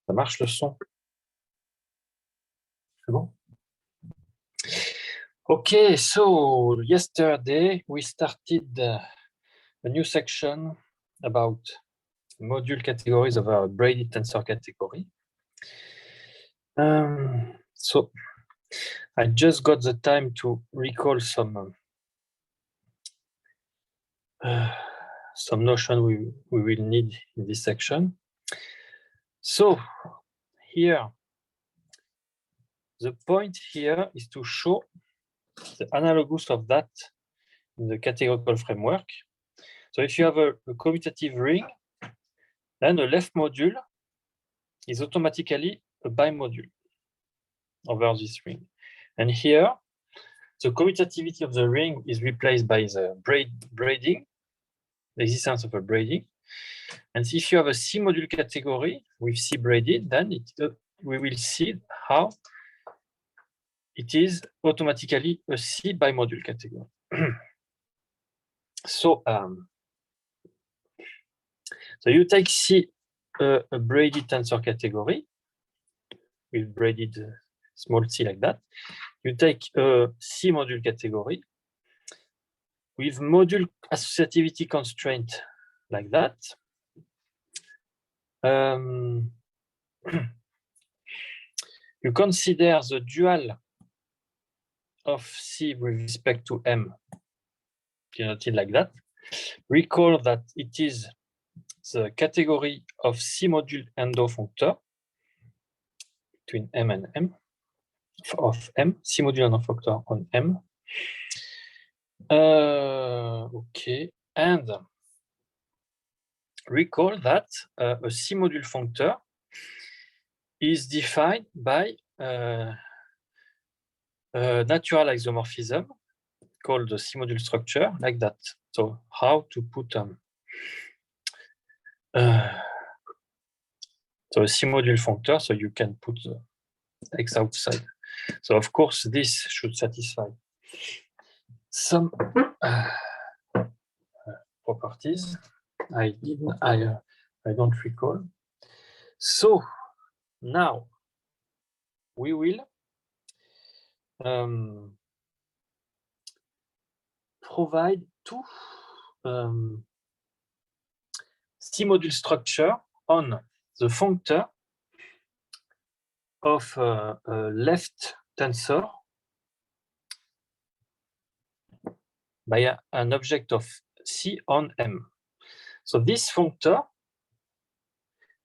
Ça marche le son? C'est bon? Okay, so yesterday we started a new section about module categories of our braided tensor category. So I just got the time to recall some notion we will need in this section. So here, the point here is to show the analogous of that in the categorical framework. So if you have a commutative ring, then the left module is automatically a bimodule over this ring. And here, the commutativity of the ring is replaced by the braiding, the existence of a braiding. And if you have a C module category with C braided, then we will see how it is automatically a C bimodule category. So you take C, a braided tensor category with braided small c like that. You take a C module category with module associativity constraint like that. You consider the dual of C with respect to M, denoted like that. Recall that it is the category of C module endofunctor between M and M, of M, C module endofunctor on M. Okay, and recall that a C module functor is defined by natural isomorphism called the C module structure, like that. So how to put so a C module functor, so you can put the X outside. So of course this should satisfy some properties. I don't recall. So now we will provide two C module structure on the functor of a left tensor by an object of C on M. So this functor,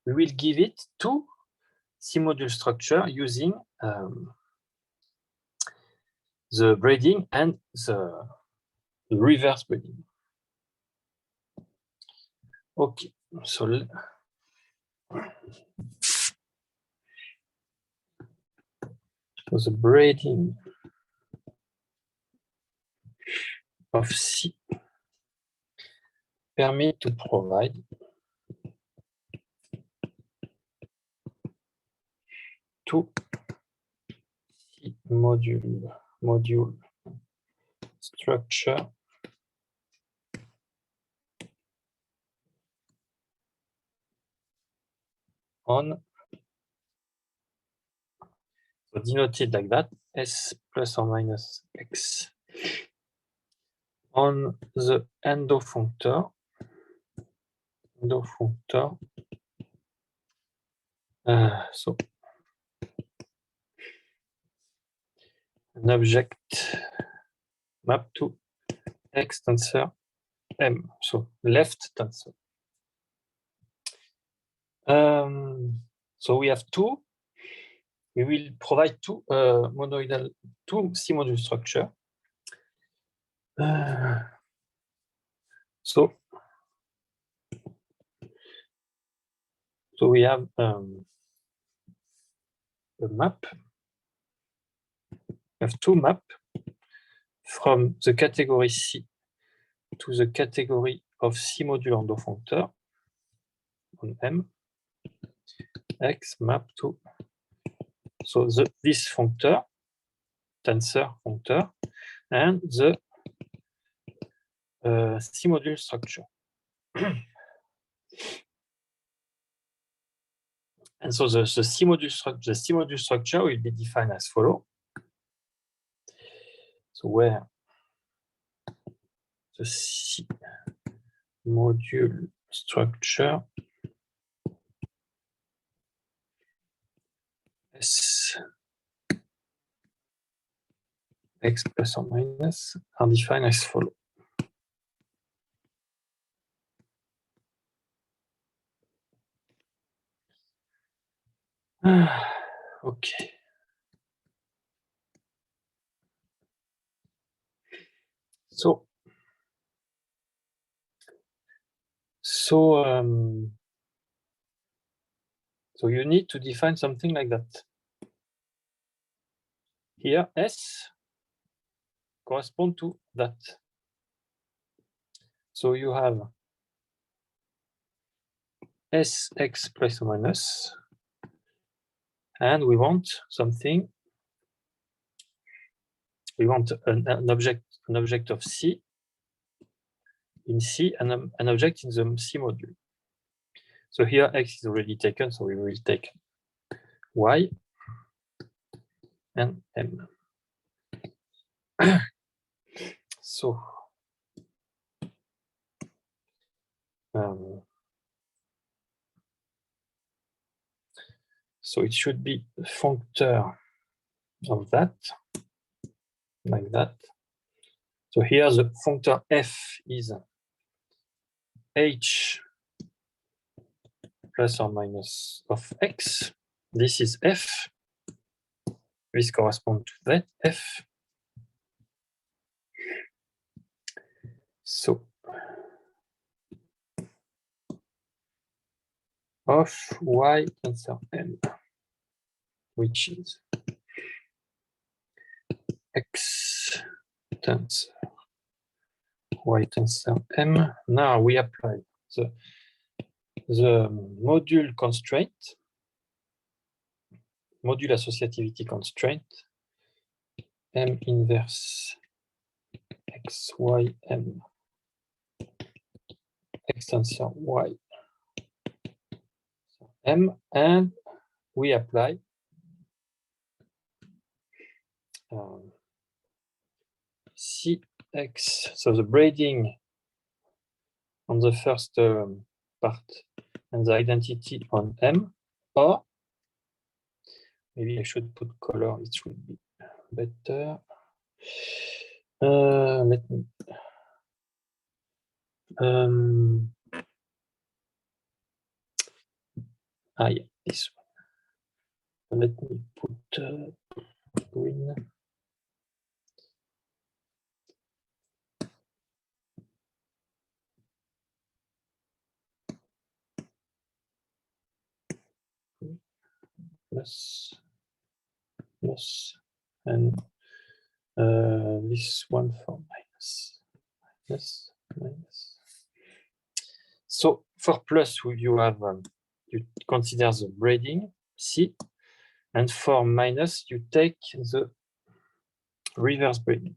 we will give it two C module structure using the braiding and the reverse braiding. Okay, so the braiding of C permit to provide two C module structure on, so denoted like that, S plus or minus X on the endofunctor. So an object map to X tensor M, so left tensor. So we have two. We will provide two monoidal, two C module structure. So we have a map. We have two maps from the category C to the category of C module endofunctor on M. X map to, so this functor, tensor functor, and the C module structure. And so the C module structure will be defined as follow. So where the C module structure S x plus or minus are defined as follow. Okay. So you need to define something like that. Here, S correspond to that. So you have Sx plus or minus, and we want something. We want an object of C in C and an object in the C module. So here X is already taken, so we will take Y and M. So it should be a functor of that, like that. So here the functor F is H plus or minus of X. This is F. This corresponds to that F. So of Y tensor M, which is X tensor Y tensor M. Now we apply the module constraint, module associativity constraint, M inverse X Y M, X tensor Y M, and we apply Cx, so the braiding on the first part and the identity on M, or maybe I should put color, it should be better. Let me yeah, this one. Let me put green. Plus, and this one for minus. So for plus, you have you consider the braiding C, and for minus, you take the reverse braiding.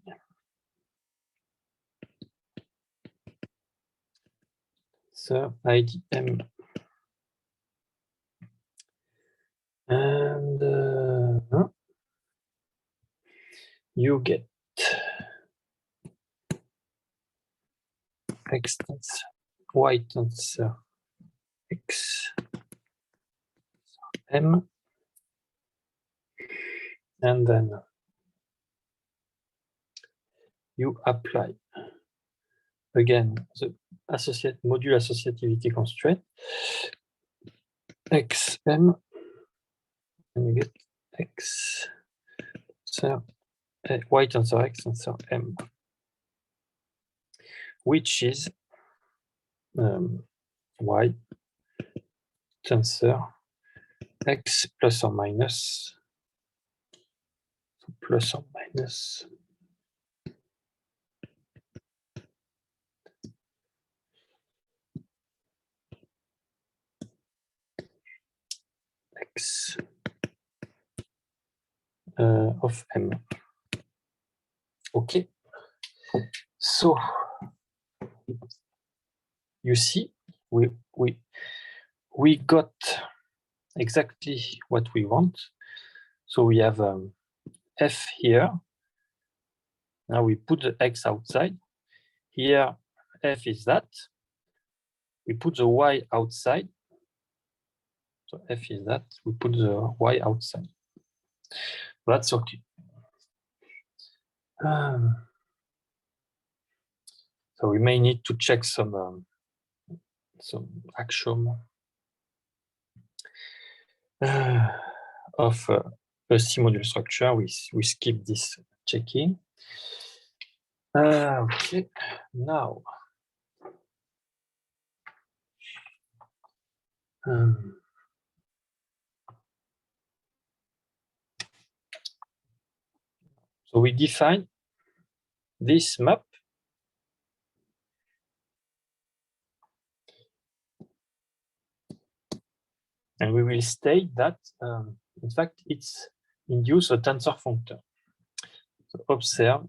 So IDM, and you get X tensor Y tensor X M, and then you apply again the module associativity constraint XM, and you get X tensor Y tensor X tensor M, which is Y tensor X plus or minus X of M. Okay, so you see we got exactly what we want. So we have f here. Now we put the x outside. Here, f is that. We put the y outside. So f is that. We put the y outside. That's okay. So we may need to check some axiom of a C-module structure. We skip this checking. Okay, now so we define this map. And we will state that, in fact, it's induce a tensor functor. So observe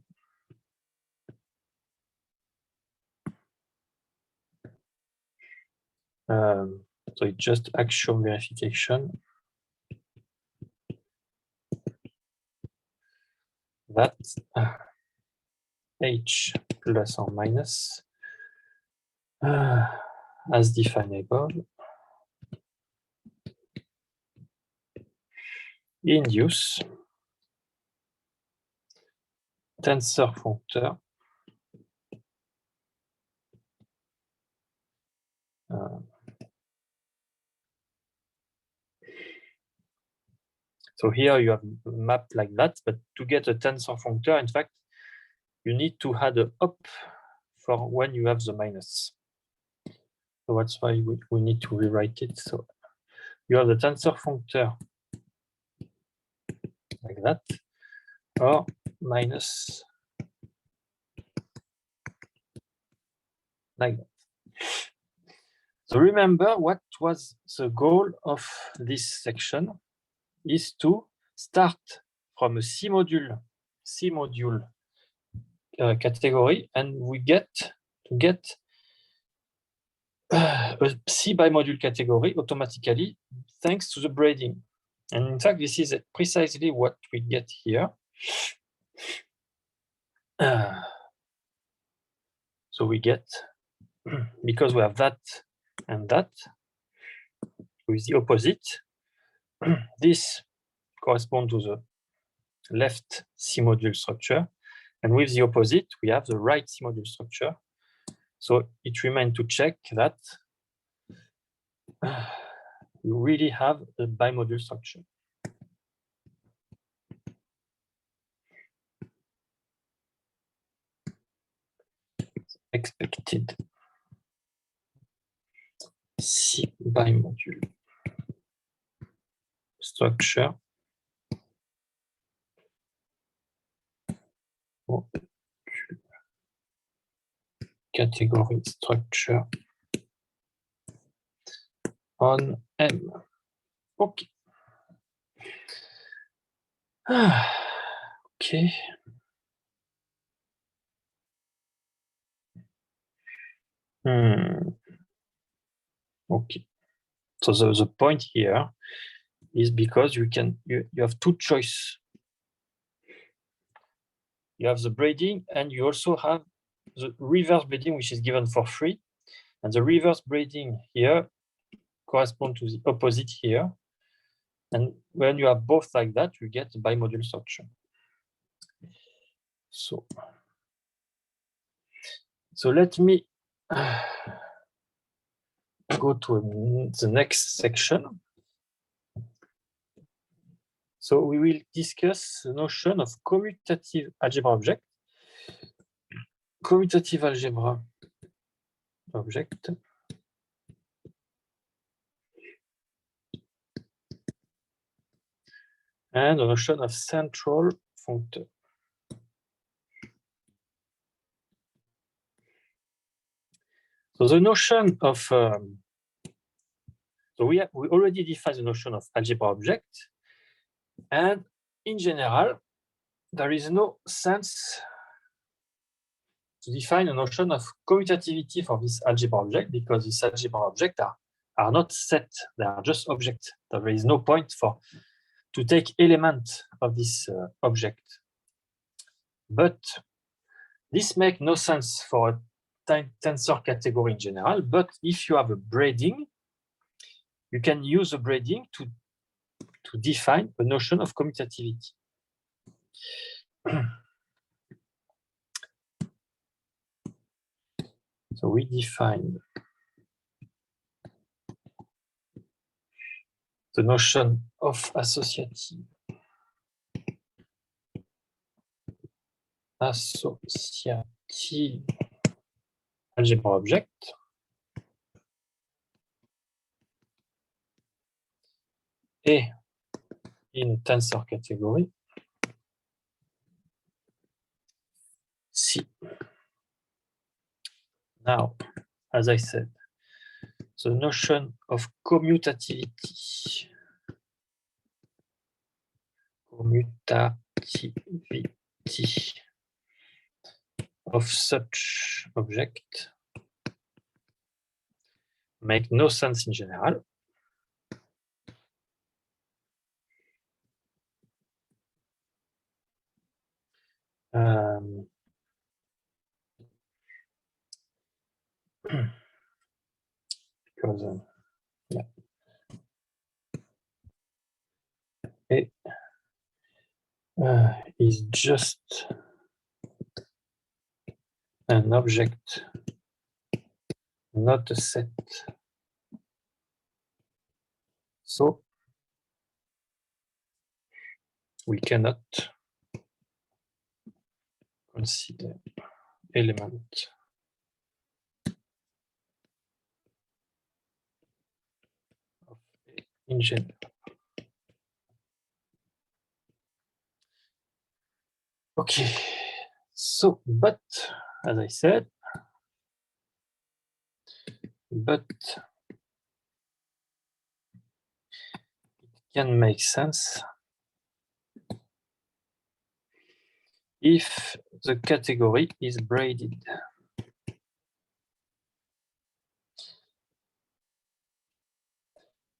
so it's just axiom verification that h plus or minus as defined above induce tensor functor so here you have a map like that, but to get a tensor functor, in fact, you need to add a up for when you have the minus. So that's why we need to rewrite it. So you have the tensor functor like that, or minus like that. So remember what was the goal of this section is to start from a C-module category, and we get a C bimodule category automatically thanks to the braiding. And in fact, this is precisely what we get here. So we get, because we have that and that, with the opposite, this corresponds to the left C-module structure. And with the opposite, we have the right C-module structure. So it remains to check that you really have a bimodule structure. Expected C bimodule structure category structure on M. Okay. Okay. Okay. So the point here is because you have two choices. You have the braiding, and you also have the reverse braiding, which is given for free. And the reverse braiding here corresponds to the opposite here. And when you have both like that, you get the bimodule structure. So let me go to the next section. So we will discuss the notion of commutative algebra object. Commutative algebra object. And the notion of central functor. So the notion of, so we already defined the notion of algebra object. And in general, there is no sense to define a notion of commutativity for this algebra object, because these algebra objects are are not set, they are just objects. There is no point to take element of this object. But this makes no sense for a tensor category in general, but if you have a braiding, you can use a braiding to define a notion of commutativity. So we define the notion of associative algebra object et in tensor category C. Now, as I said, the notion of commutativity of such object make no sense in general. Because it is just an object, not a set. So we cannot consider element of A in general. Okay, so but as I said, but it can make sense if the category is braided.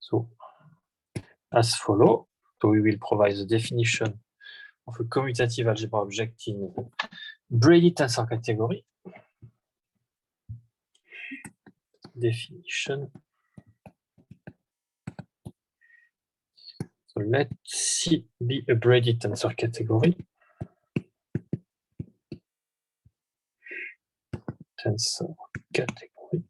So as follow, so we will provide the definition of a commutative algebra object in braided tensor category. Definition. So let C be a braided tensor category. Tensor category.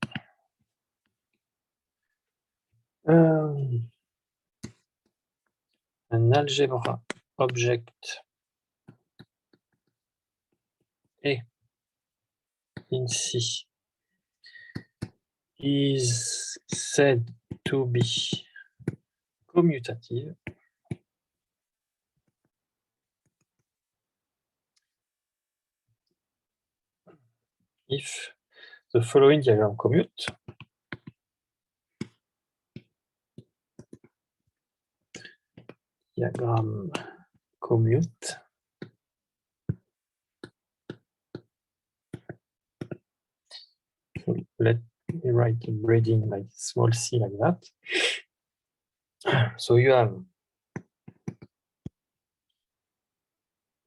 An algebra object A in C is said to be commutative if the following diagram commute. Diagram commute. So let me write a braiding like small c like that. So you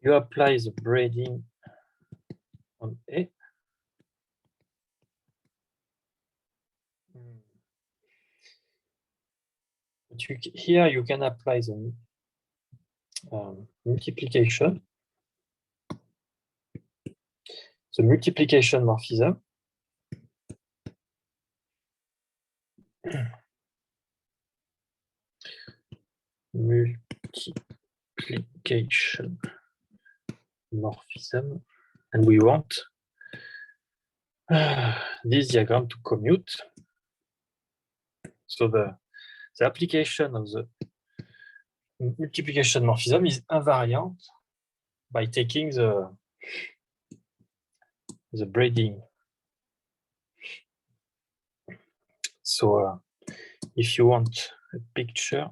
apply the braiding on A. But here you can apply the multiplication. The multiplication morphism. Multiplication morphism, and we want this diagram to commute. So the application of the multiplication morphism is invariant by taking the braiding. So if you want a picture,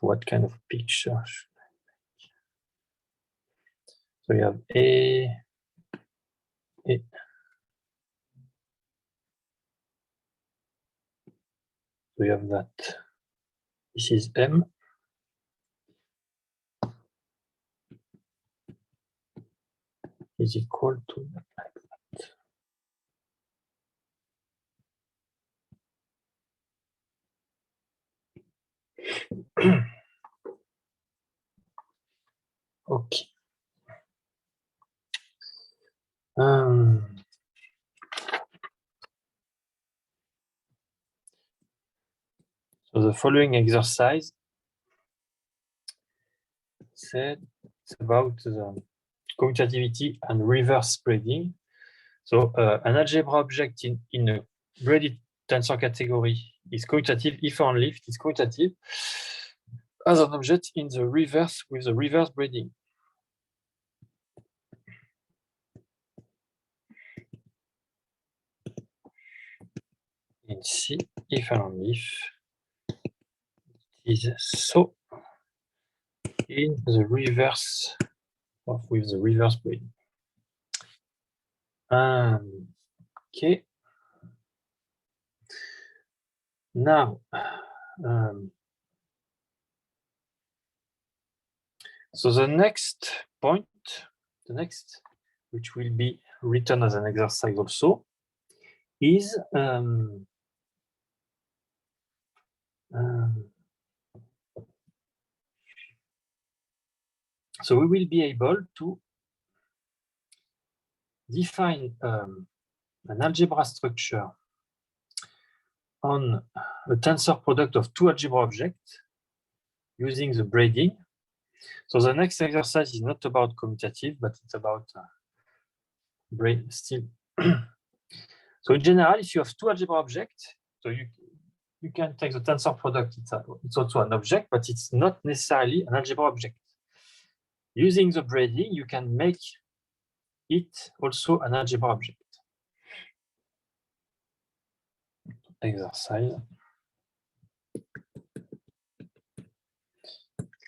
what kind of picture should I So you have A. So you have that. This is M. Is equal to like that. Okay. So the following exercise said it's about the commutativity and reverse spreading. So an algebra object in a braided tensor category is commutative if only if it is commutative as an object in the reverse with the reverse braiding. In C, if and only if it is so in the reverse with the reverse braiding. Okay. Now, so the next point, which will be written as an exercise also, is so we will be able to define an algebra structure on a tensor product of two algebra objects using the braiding. So the next exercise is not about commutative, but it's about braid still. So in general, if you have two algebra objects, so you can take the tensor product, it's also an object, but it's not necessarily an algebra object. Using the braiding, you can make it also an algebra object. Exercise.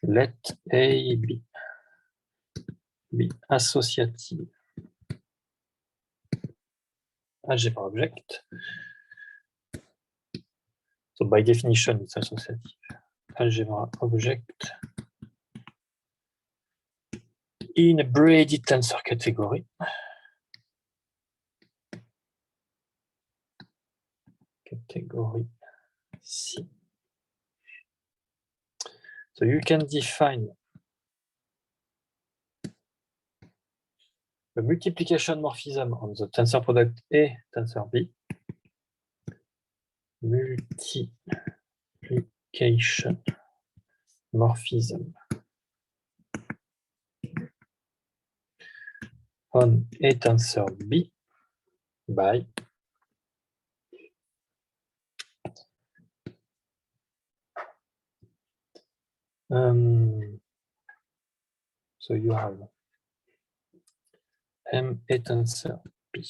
Let A be associative algebra object. So by definition, it's associative algebra object in a braided tensor category. Category C. So you can define a multiplication morphism on the tensor product A tensor B. Multiplication morphism on A tensor B by so you have M A tensor B.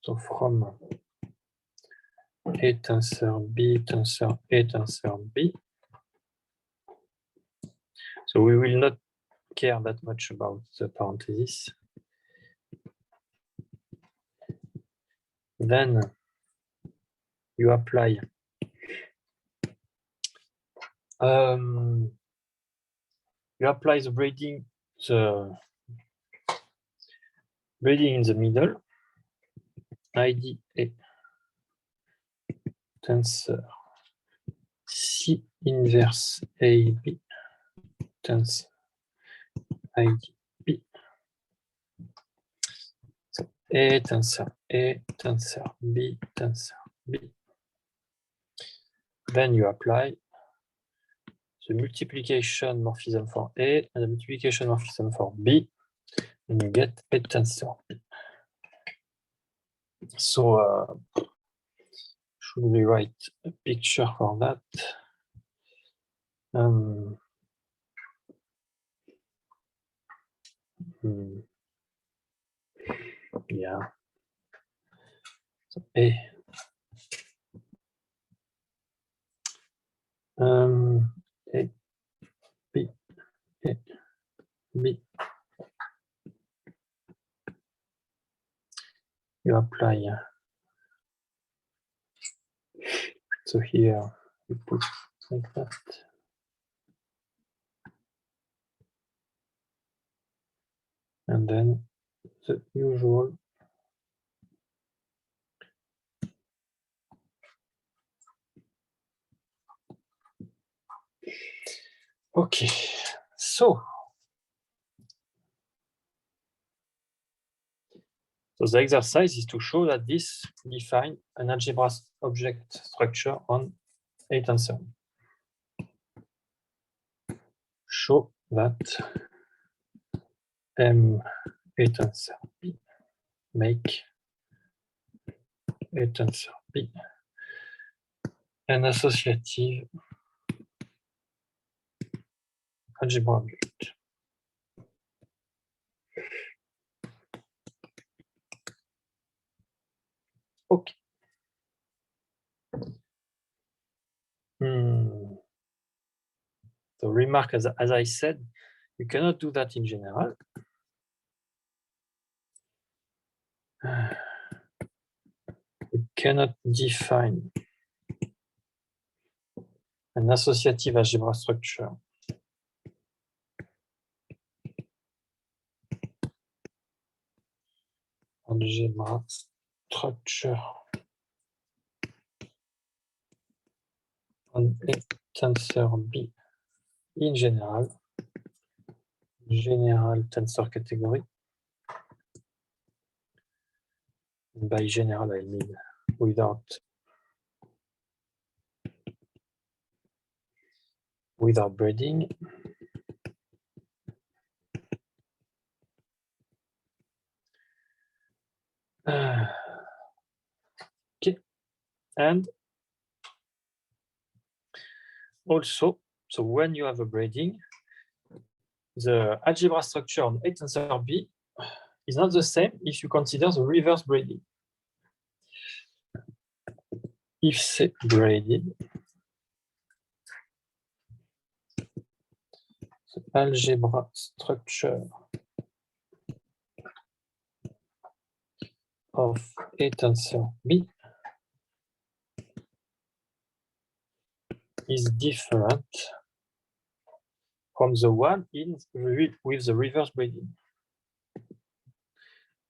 So from A tensor B tensor A tensor B. So we will not care that much about the parenthesis. Then you apply the braiding in the middle. ID A tensor C inverse AB tensor ID B. So A tensor B tensor B. Then you apply the multiplication morphism for A and the multiplication morphism for B, and you get A tensor B. So should we write a picture for that? Yeah. So A. A B A, B. You apply. So here you put like that. And then the usual okay. So the exercise is to show that this defines an algebra object structure on a tensor. Show that M a tensor B make a tensor B an associative algebra object. Okay. The remark, as I said, you cannot do that in general. You cannot define an associative algebra structure on a tensor B in general tensor category. By general, I mean without braiding. Okay, and also, so when you have a braiding, the algebra structure on A tensor B is not the same if you consider the reverse braiding. If c'est braided, the algebra structure of A tensor B is different from the one with the reverse braiding.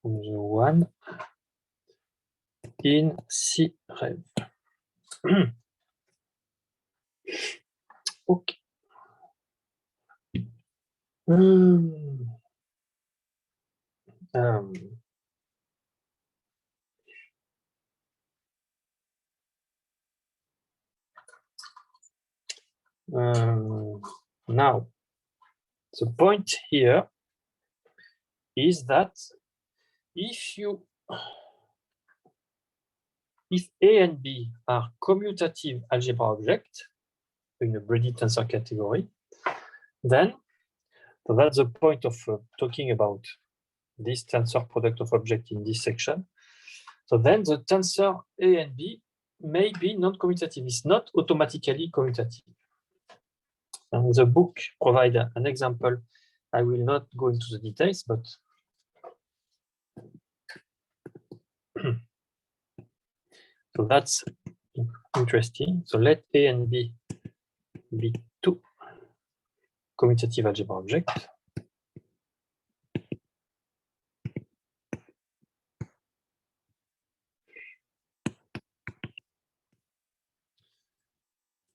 From the one in C rev. Okay. Now, the point here is that if A and B are commutative algebra objects in a braided tensor category, then so that's the point of talking about this tensor product of object in this section. So then the tensor A and B may be non-commutative. It's not automatically commutative. And the book provides an example. I will not go into the details, but so that's interesting. So let A and B be two commutative algebra objects.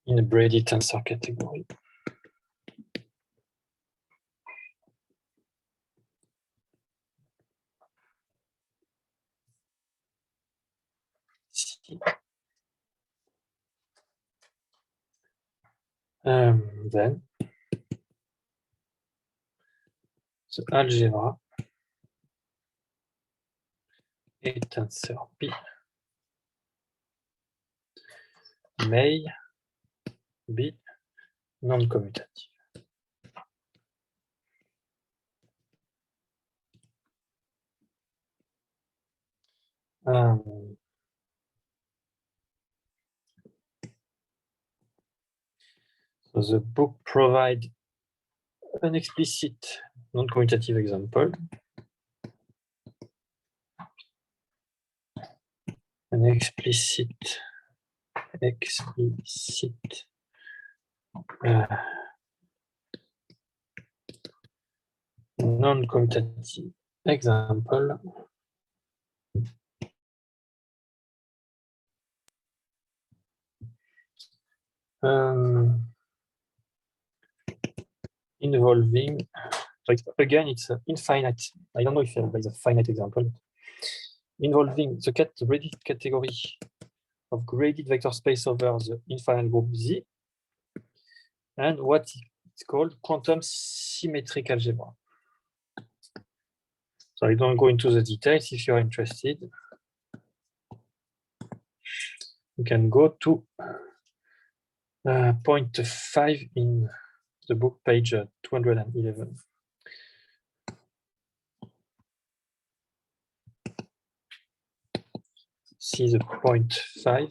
In a braided tensor category. Then the algebra A tensor B may be non-commutative. So the book provides an explicit non-commutative example. An explicit non-commutative example. Involving, so again, it's infinite. I don't know if there's a finite example. Involving the graded category of graded vector space over the infinite group Z, and what it's called quantum symmetric algebra. So I don't go into the details. If you're interested, you can go to point 5 in the book, page 211. See the point 5,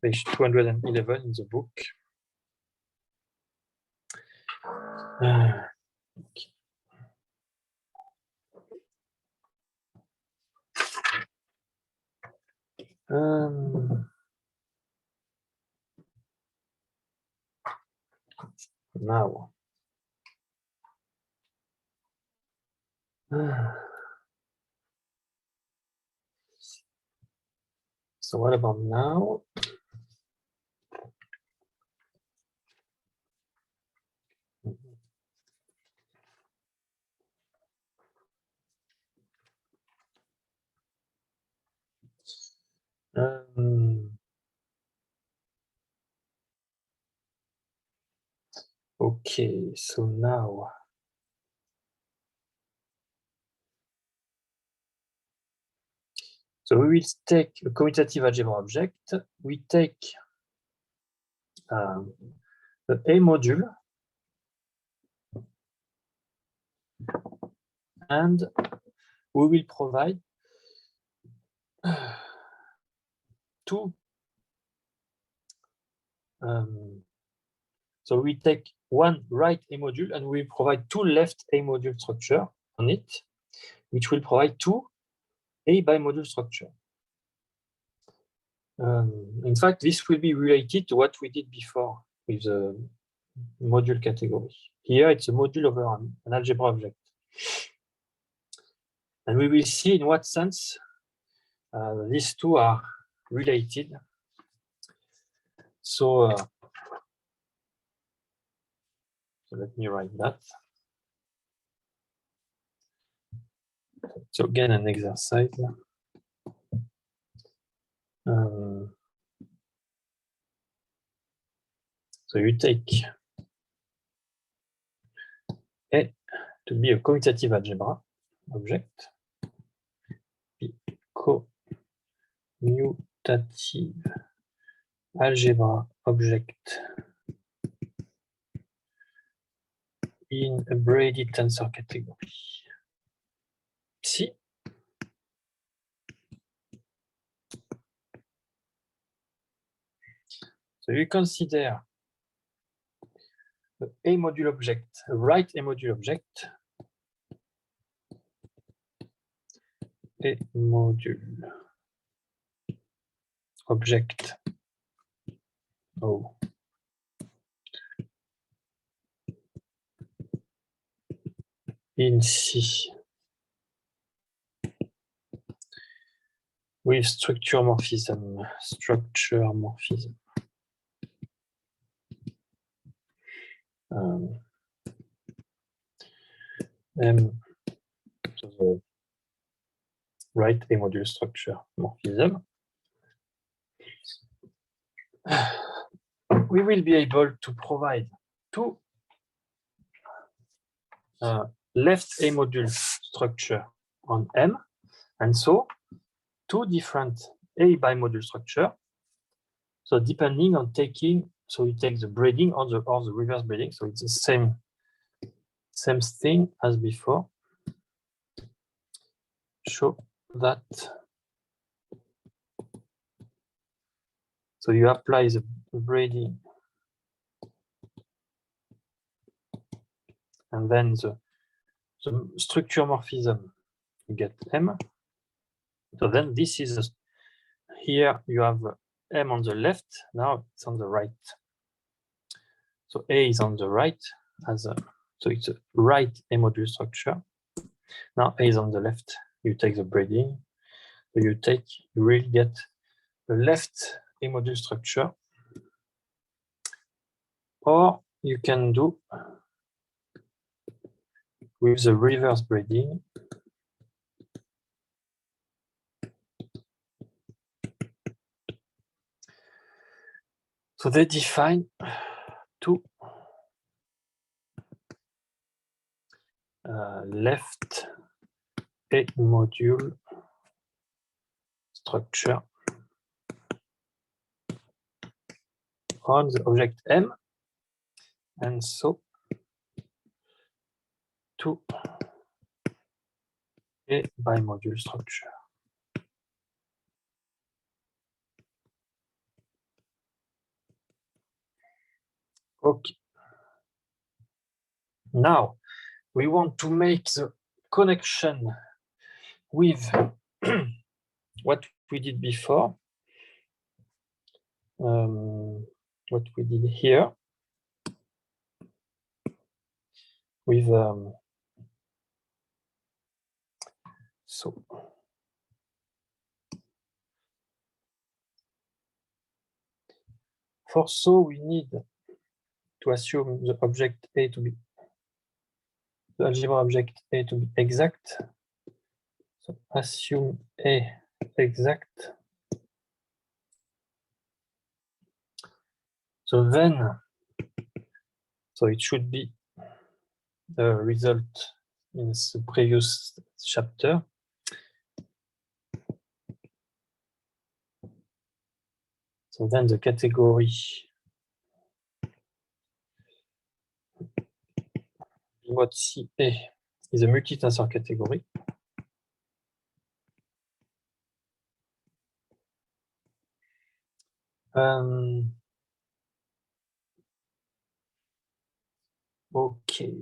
page 211 in the book. Okay. Now. So what about now? Okay, so now we will take a commutative algebra object. We take the A module and we will provide two. So we take one right A module and we provide two left A module structure on it, which will provide two A bimodule structure. In fact, this will be related to what we did before with the module category. Here, it's a module over an algebra object. And we will see in what sense these two are related. So let me write that. So again, an exercise. So you take A to be a commutative algebra object, B commutative algebra object in a braided tensor category. C. So you consider the A module object, a right A module object, A module object O in C with structure morphism. So the right A module structure morphism. We will be able to provide two left A module structure on M, and so two different A bimodule structure. So depending on taking, so you take the braiding or the reverse braiding, so it's the same thing as before. Show that. So you apply the braiding and then the structure morphism, you get M. So then this is, here you have M on the left, now it's on the right. So A is on the right, so it's a right A module structure. Now A is on the left, you take the braiding, so you really get the left A module structure. Or you can do with the reverse braiding. So they define two left A module structure on the object M, and so two A bimodule structure. Okay. Now we want to make the connection with what we did before, what we did here with so for so we need to assume the object A to be the algebra object A to be exact. So assume A exact. So then, so it should be the result in the previous chapter. So then the category mod CA is a multi-tensor category. Okay,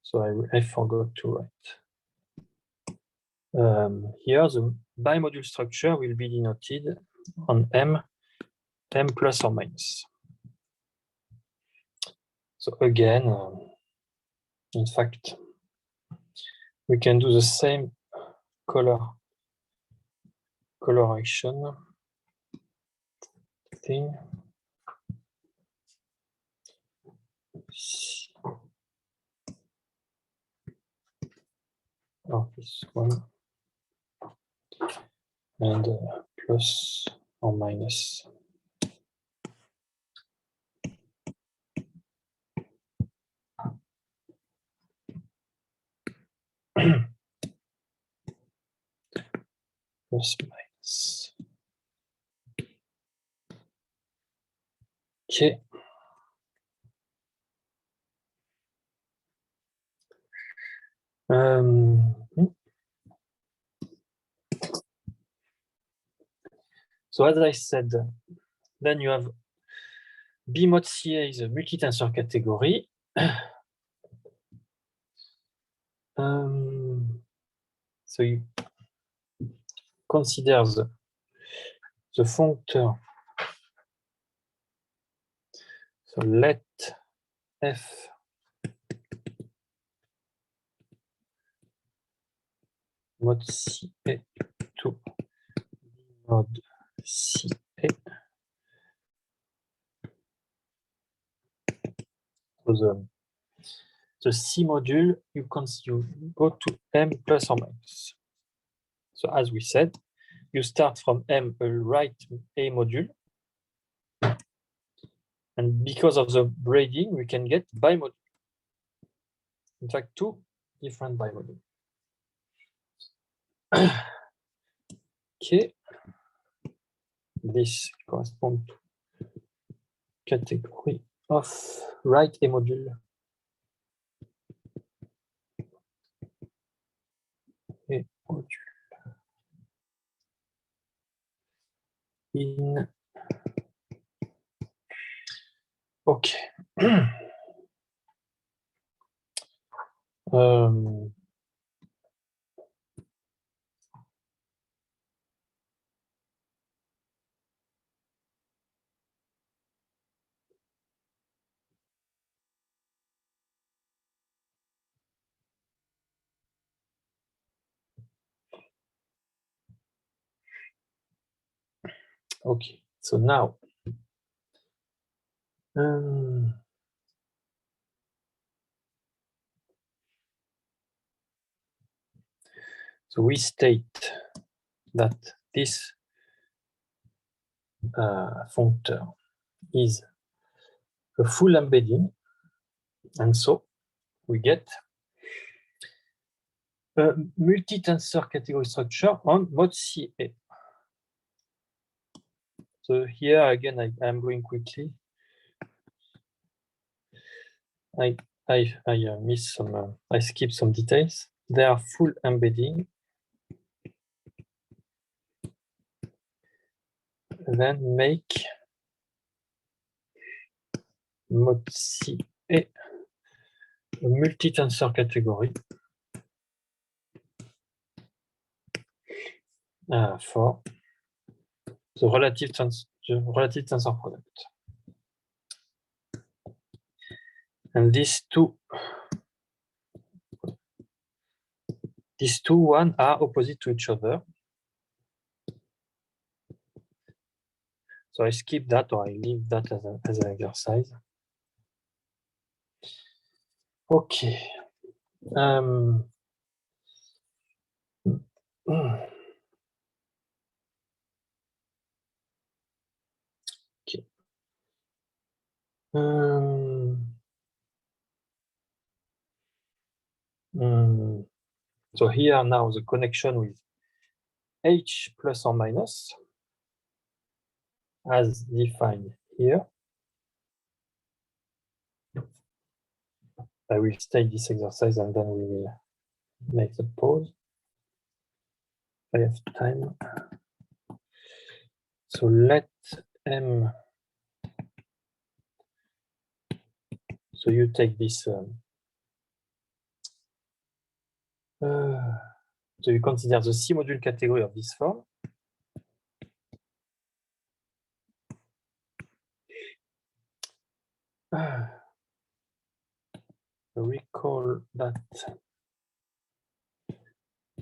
so I forgot to write. Here the bimodule structure will be denoted on M plus or minus. So again, in fact, we can do the same coloration thing. Oh, this one, and plus or minus. Plus minus. Okay. So as I said, then you have B mod CA is a multi-tensor category. So you consider the functor. So let F mod CA to mod CA. So the C module, you go to M plus or minus. So as we said, you start from M, a right A module. And because of the braiding, we can get bimodule. In fact, two different bimodules. Okay. This corresponds to category of right A module. A module. In okay. Okay, so now so we state that this functor is a full embedding, and so we get a multi-tensor category structure on mod CA. So here again, I'm going quickly. I miss some. I skip some details. They are full embedding. Then make mod CA a multi-tensor category for the relative tensor product. And these two one are opposite to each other. So I skip that, or I leave that as an exercise. Okay. Okay. So here now the connection with H plus or minus as defined here. I will state this exercise and then we will make the pause. I have time. So let M. So you take this. So you consider the C module category of this form. Recall that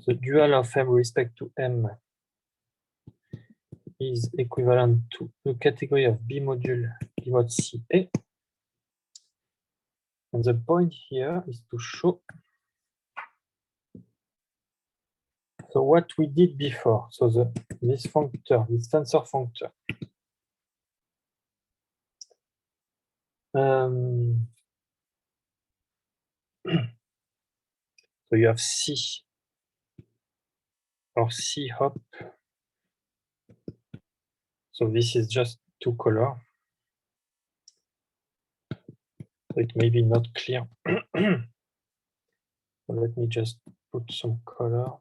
the dual of M with respect to M is equivalent to the category of B module B mod CA. And the point here is to show so what we did before. So this functor, this tensor functor. So you have C or C hop. So this is just two color. So it may be not clear. So let me just put some color.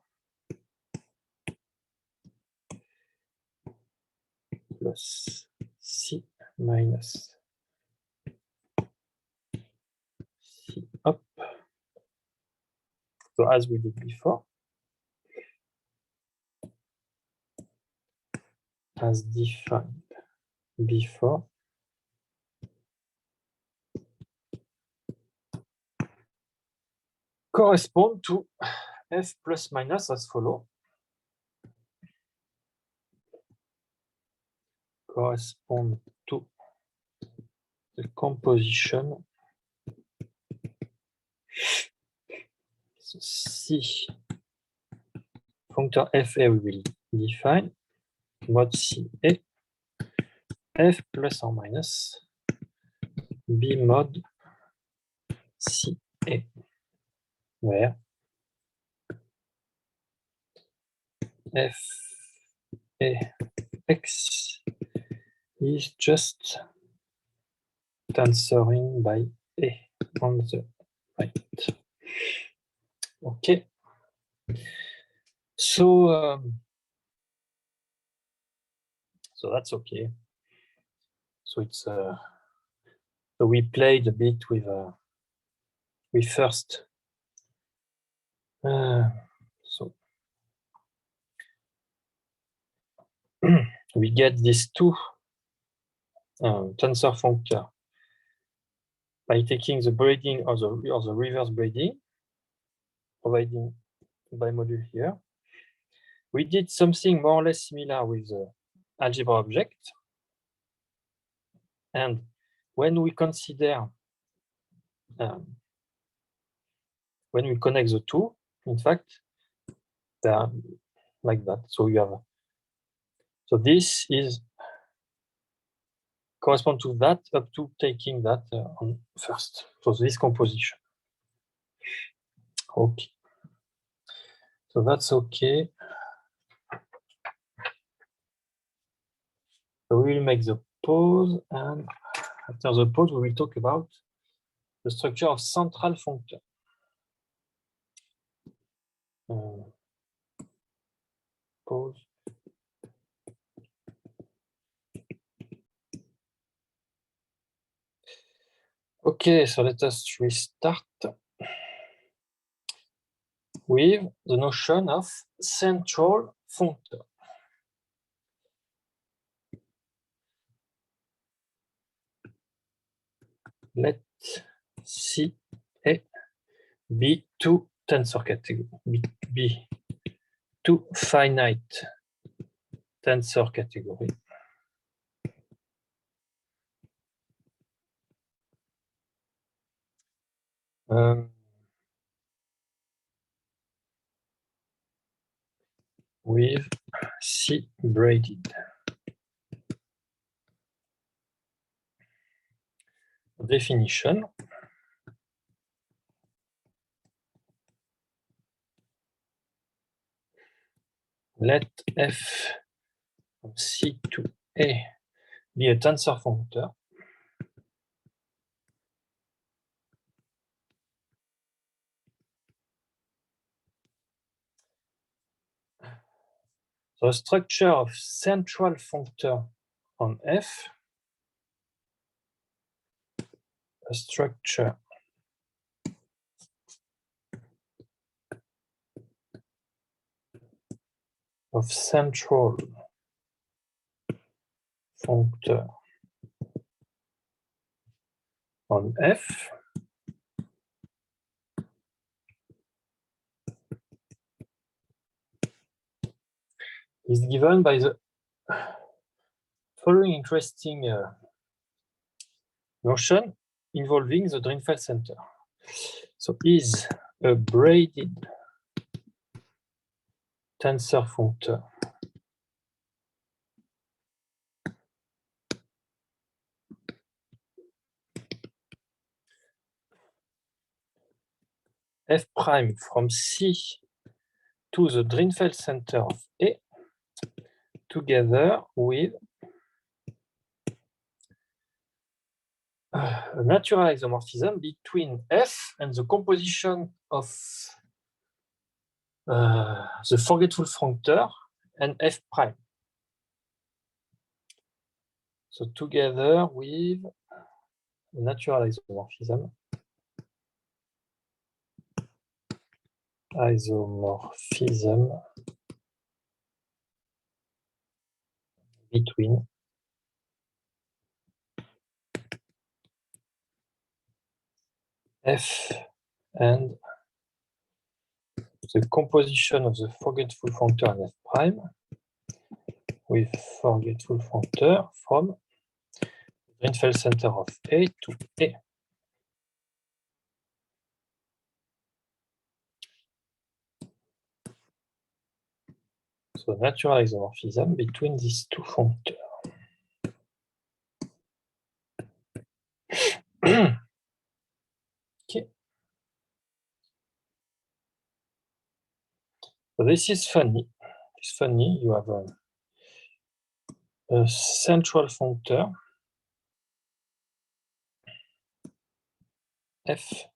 Plus C minus C up. So as we did before, as defined before, correspond to F plus minus as follow. Correspond to the composition. So C functor FA we will define mod CA F plus or minus B mod CA, where F A X is just tensoring by A on the right. Okay. So so that's okay. So it's so we played a bit with first So we get these two tensor functor by taking the braiding or the reverse braiding, providing by module here. We did something more or less similar with the algebra object. And when we consider, when we connect the two, in fact, they are like that. So you have, so this is correspond to that up to taking that on first. So this composition. Okay. So that's okay. So we will make the pause, and after the pause, we will talk about the structure of central functor. Pause. Okay, so let us restart with the notion of central functor. Let C A be two tensor categories, be two finite tensor category. With C braided. Definition. Let f from C to A be a tensor functor so a structure of central functor on F, a structure of central functor on F is given by the following interesting notion involving the Drinfeld center. So is a braided tensor functor f prime from C to the Drinfeld center of A together with a natural isomorphism between F and the composition of the forgetful functor and F prime. So together with a natural isomorphism between F and the composition of the forgetful functor and F prime with forgetful functor from the Drinfeld center of A to A. So natural isomorphism between these two functors. Okay. So this is funny. It's funny. You have a central functor F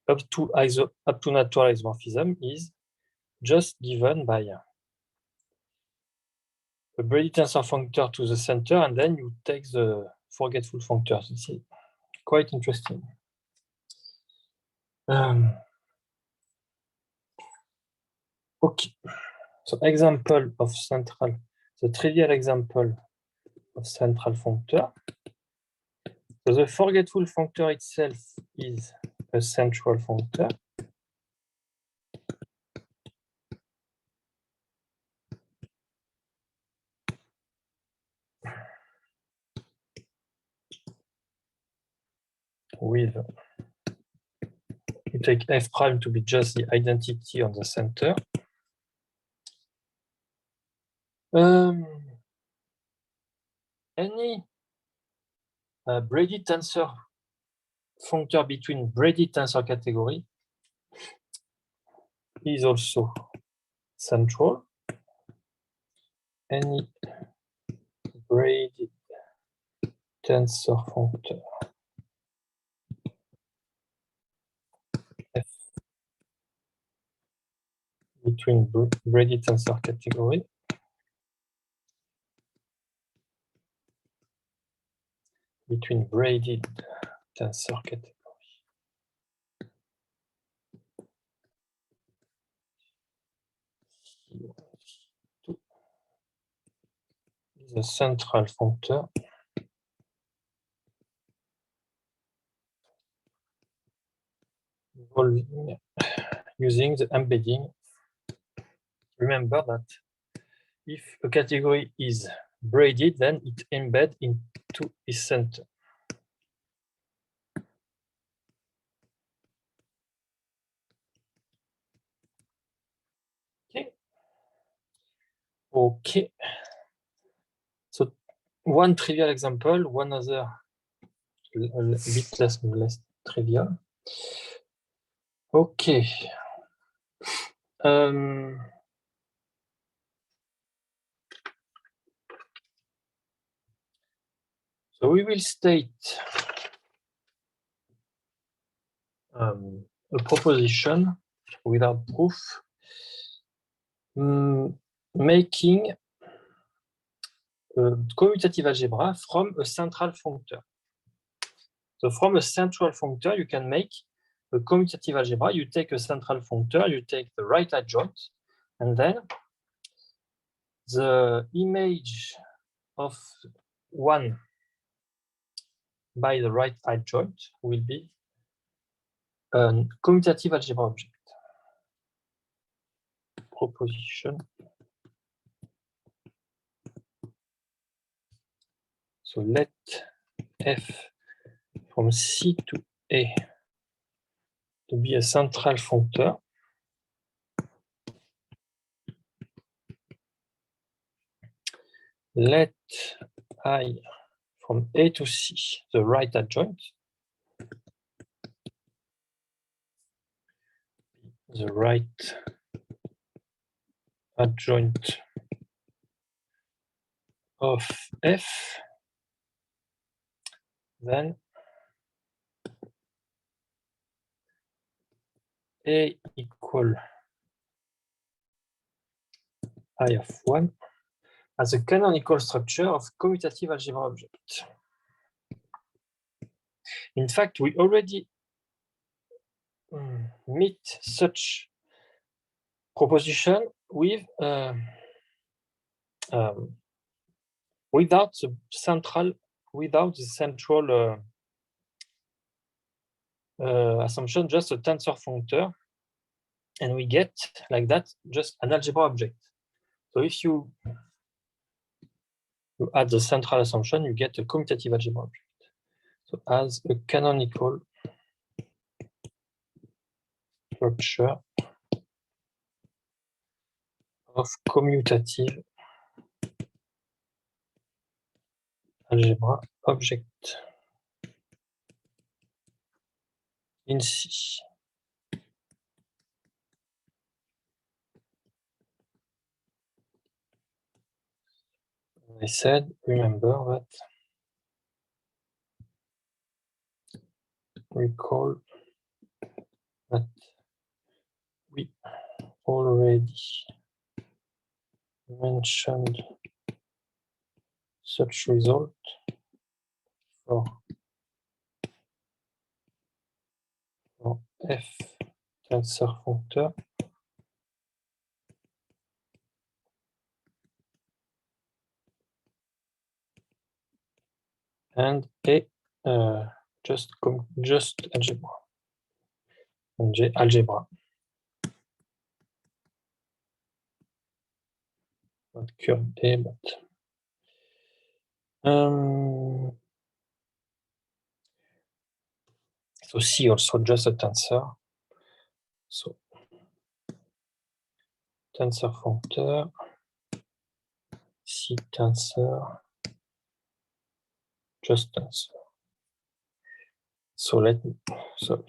up to natural isomorphism is just given by a braided tensor functor to the center, and then you take the forgetful functors. It's quite interesting. Okay. So example of central, the trivial example of central functor. So the forgetful functor itself is a central functor. With, you take f prime to be just the identity on the center. Any braided tensor functor between braided tensor category is also central. Any braided tensor functor f between braided tensor category tensor category is a central functor involving using the embedding. Remember that if a category is braided, then it embeds into its center. Okay. Okay. So one trivial example, one other a bit less trivial. Okay. So we will state a proposition without proof, making a commutative algebra from a central functor. So from a central functor, you can make a commutative algebra. You take a central functor, you take the right adjoint, and then the image of one by the right adjoint will be a commutative algebra object. Proposition. So let f from C to A to be a central functor. Let I from A to C, the right adjoint. The right adjoint of f, then A equal I of 1 as a canonical structure of commutative algebra object. In fact, we already meet such proposition with without the central assumption, just a tensor functor, and we get like that just an algebra object. So if you add the central assumption, you get a commutative algebra object. So as a canonical structure of commutative algebra object in C. I said, remember that, recall that we already mentioned such result for f tensor functor and A just algebra. And J algebra. Not current A, but so C also just a tensor. So tensor functor, C tensor, just tensor. So let me, sorry.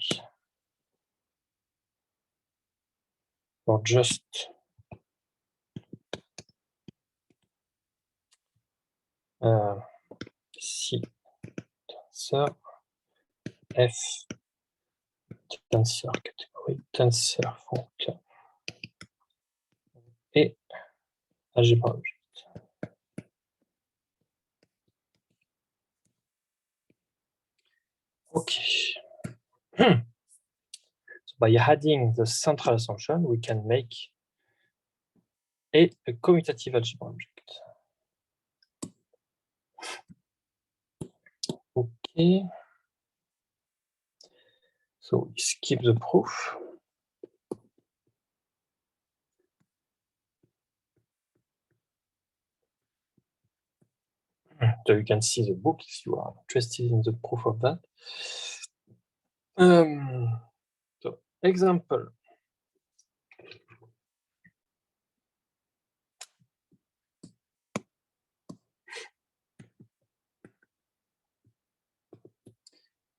Or just C tensor, F tensor category, tensor functor, et algebra object. Okay. So by adding the central assumption, we can make a commutative algebra object. Okay. So we skip the proof. So you can see the book if you are interested in the proof of that. So example.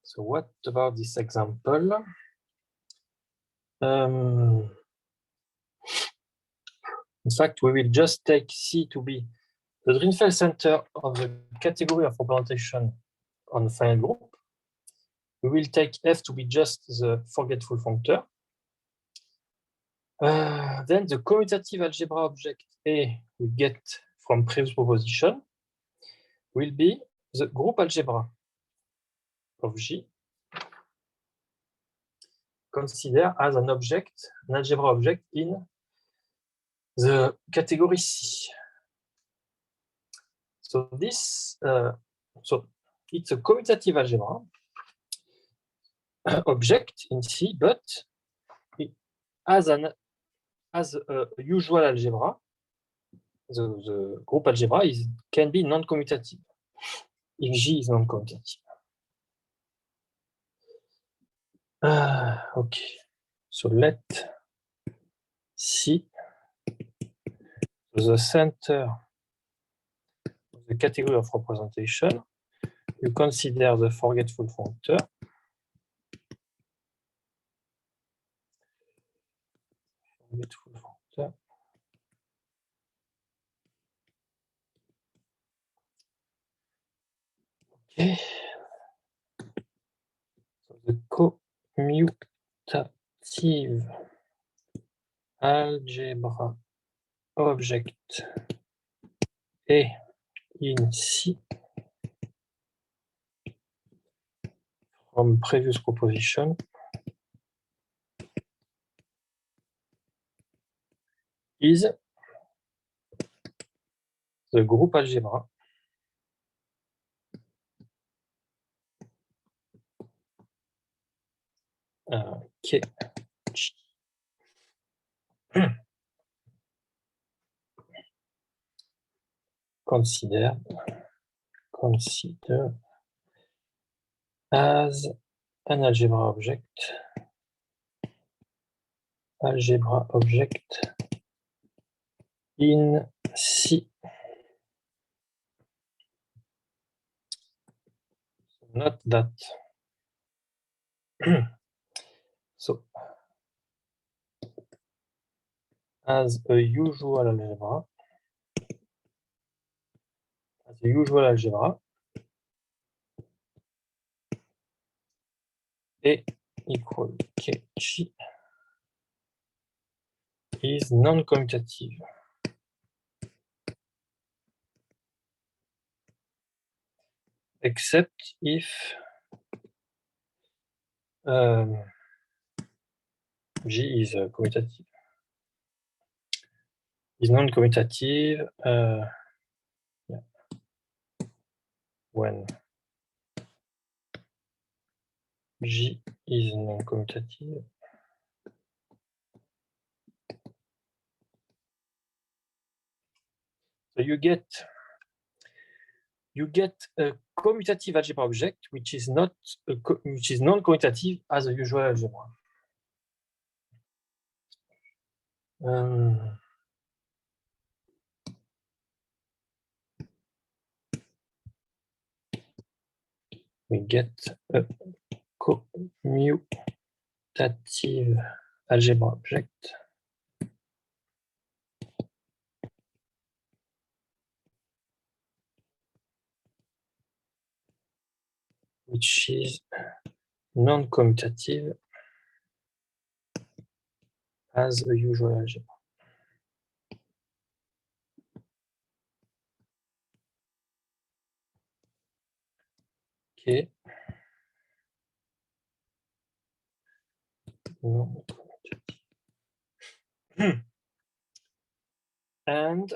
So what about this example? In fact, we will just take C to be the Drinfeld center of the category of representation on the finite group. We will take F to be just the forgetful functor. Then the commutative algebra object A we get from previous proposition will be the group algebra of G considered as an object, an algebra object in the category C. So this, so it's a commutative algebra object in C, but as a usual algebra, the group algebra can be non-commutative if G is non-commutative. Okay, so let C the center of the category of representation. You consider the forgetful functor. Okay. So the commutative algebra object A in C from previous proposition is the group algebra K. Consider as an algebra object in C. Not that. So as a usual algebra, A equal KG is non-commutative. Except if G is commutative. Is non-commutative when G is non-commutative. So you get a commutative algebra object which is non-commutative as a usual algebra. We get a commutative algebra object which is non-commutative as a usual algebra. Okay. Non-commutative. And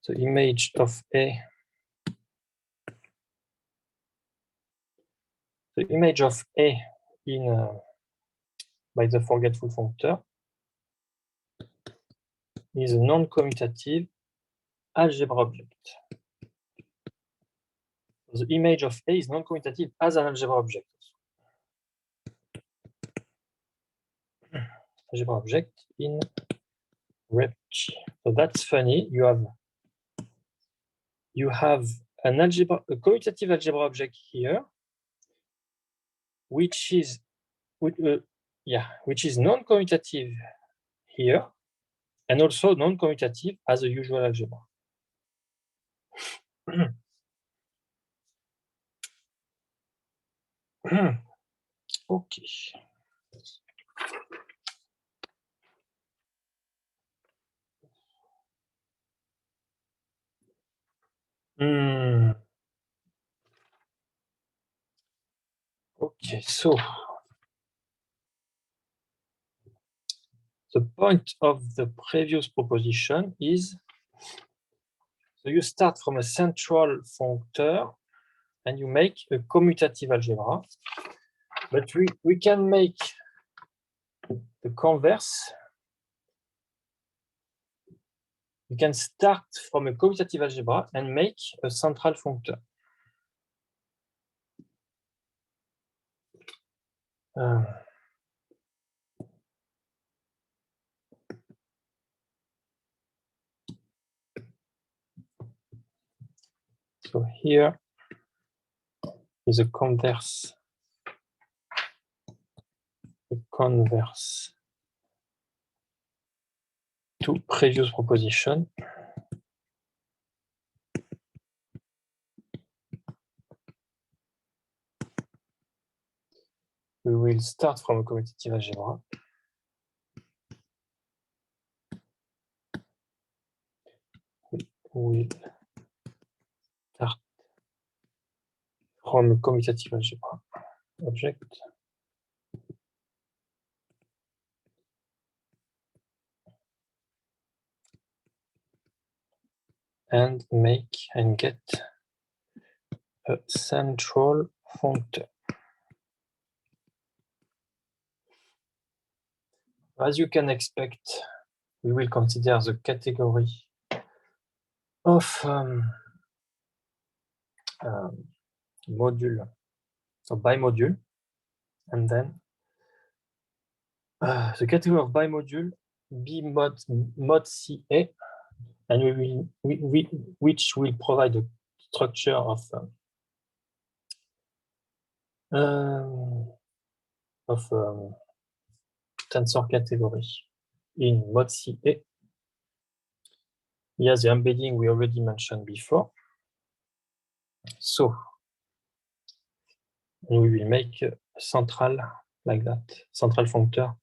the image of A. The image of A in by the forgetful functor is a non-commutative algebra object. The image of A is non-commutative as an algebra object. Algebra object in Webpage. So that's funny. You have a commutative algebra object here, which is non-commutative here, and also non-commutative as a usual algebra. Okay. Okay, so the point of the previous proposition is, so you start from a central functor and you make a commutative algebra, but we can make the converse. We can start from a commutative algebra and make a central functor. So here is a converse to previous proposition. We will start from a commutative algebra. We will start from a commutative algebra object. And make and get a central functor. As you can expect, we will consider the category of module, so bimodule, and then the category of bimodule B mod CA, and which will provide a structure of tensor category in mod CA. Here's the embedding we already mentioned before. So we will make a central like that, central functor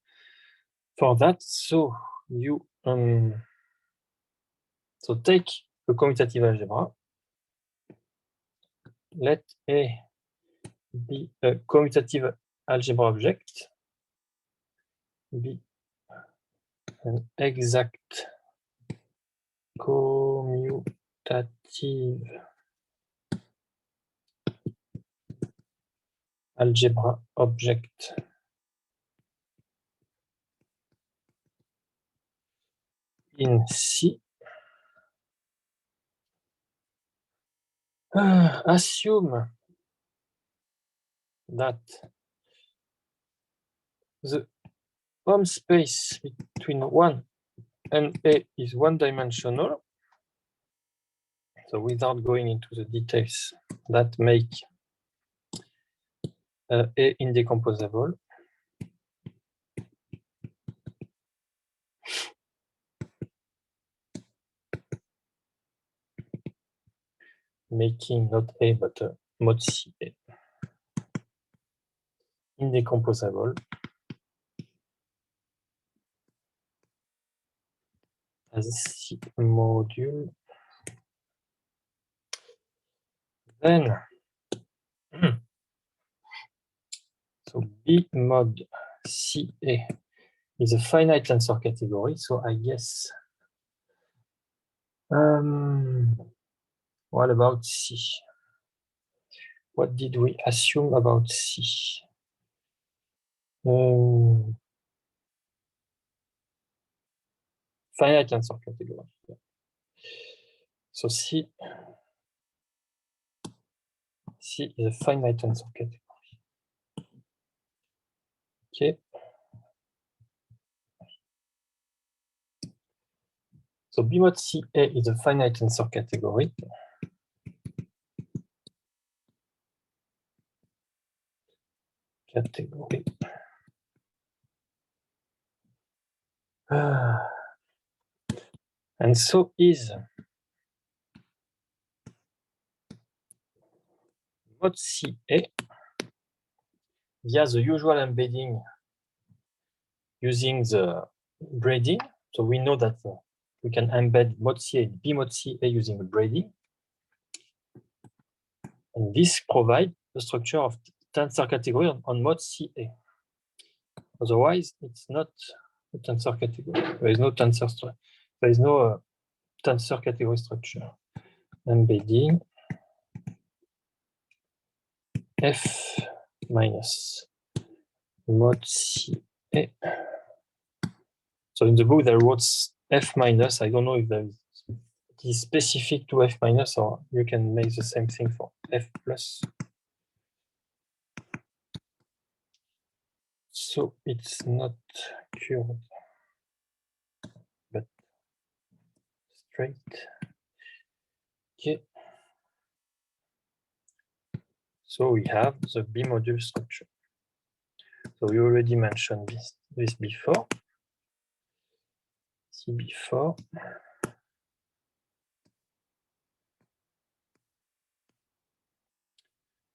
for that. So you so take the commutative algebra. Let A be a commutative algebra object, be an exact commutative algebra object in C. Assume that the home space between 1 and A is one-dimensional. So without going into the details that make A indecomposable, making not A but mod C A indecomposable as C module. Then so B mod CA is a finite tensor category. So I guess what about C? What did we assume about C? Finite tensor category. So C is a finite tensor category. Okay. So B mod CA is a finite tensor category. And so is mod CA via the usual embedding using the braiding. So we know that we can embed mod CA, B mod CA using the braiding. And this provides the structure of tensor category on mod CA. Otherwise, it's not a tensor category. There is no tensor structure. There is no tensor category structure. Embedding F minus mod CA. So in the book there was F minus. I don't know if it is specific to F minus or you can make the same thing for F plus. So it's not cured, but straight. Okay. So we have the B module structure. So we already mentioned this before. See before.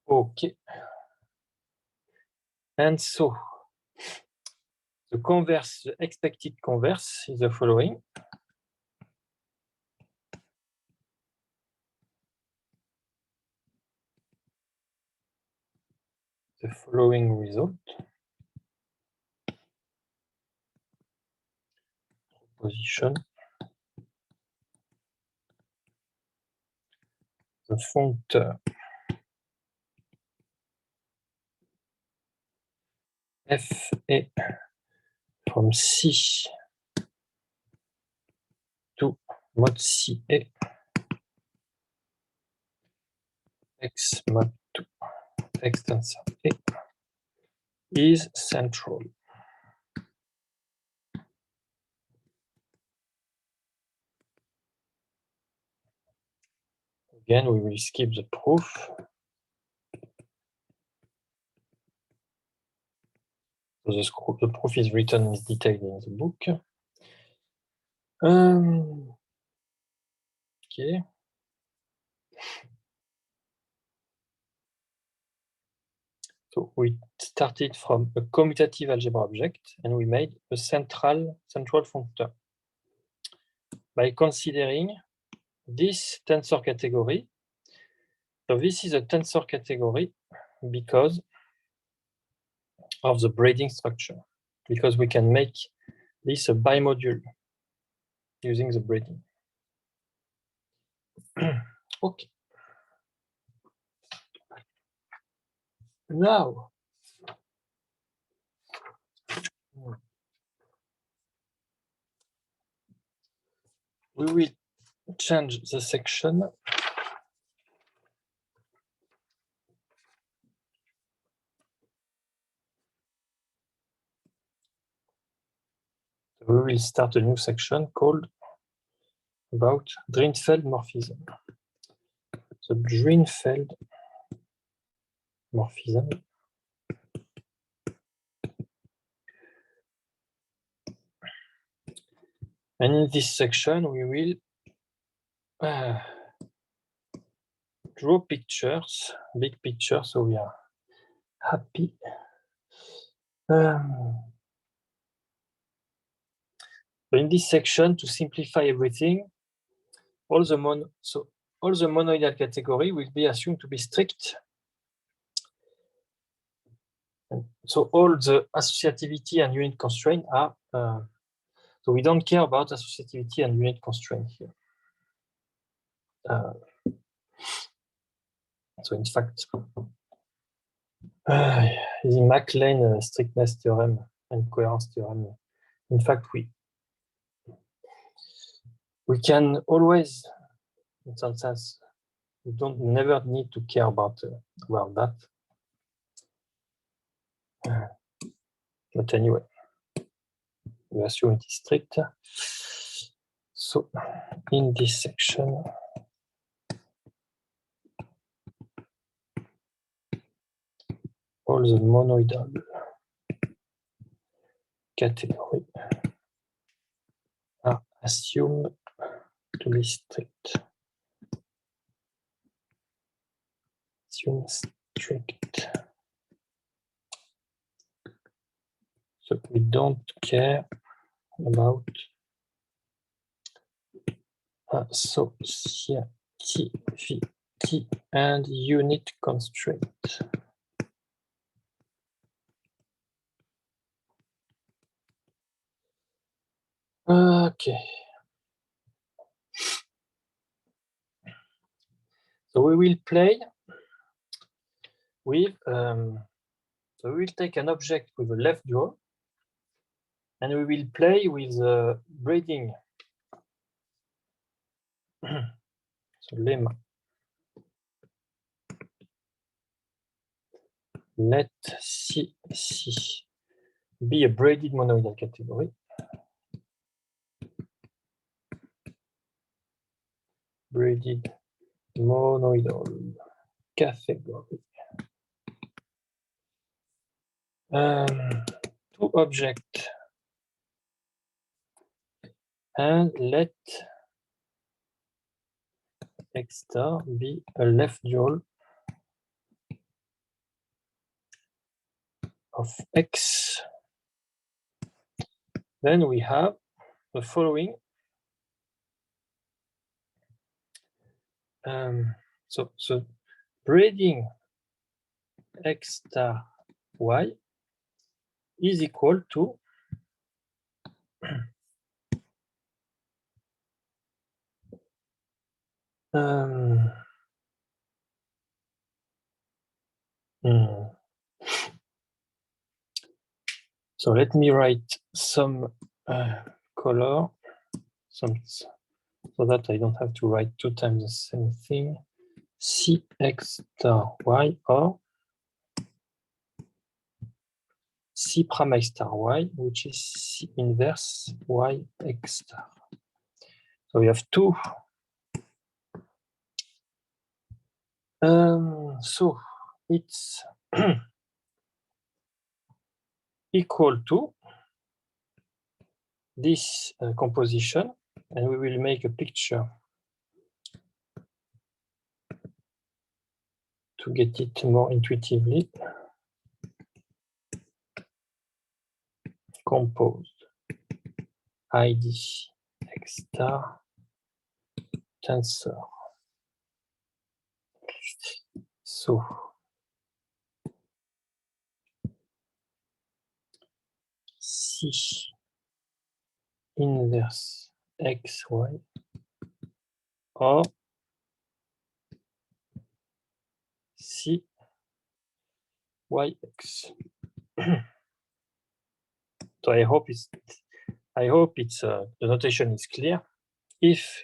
Okay. And so the expected converse is the following. The following result. Position. The functor FA from C to mod CA X mod to X tensor A is central. Again, we will skip the proof. So the proof is written in detail in the book. Okay. So we started from a commutative algebra object and we made a central functor by considering this tensor category. So this is a tensor category because of the braiding structure, because we can make this a bimodule using the braiding. Okay. Now, we will change the section. We will start a new section called about Drinfeld morphism. The Drinfeld morphism. And in this section, we will draw pictures, big pictures, so we are happy. In this section, to simplify everything, all the monoidal category will be assumed to be strict. And so all the associativity and unit constraint are, so we don't care about associativity and unit constraint here. So in fact, the MacLane strictness theorem and coherence theorem, in fact, we can always, in some sense, we don't never need to care about that. But anyway, we assume it is strict. So in this section, all the monoidal category are assumed to be strict. Assume strict. So we don't care about associativity and unit constraint. Okay. So we will play with, so we will take an object with a left dual, and we will play with braiding. So lemma. Let C be a braided monoidal category. Braided monoidal category. Two objects, and let X star be a left dual of X. Then we have the following. So braiding X star Y is equal to so let me write some color, so that I don't have to write two times the same thing. Cx star y, or C prime x star y, which is C inverse y x star. So we have two. So it's equal to this composition, and we will make a picture to get it more intuitively. Composed ID X star tensor. So C inverse XY or C YX. So I hope it's the notation is clear. if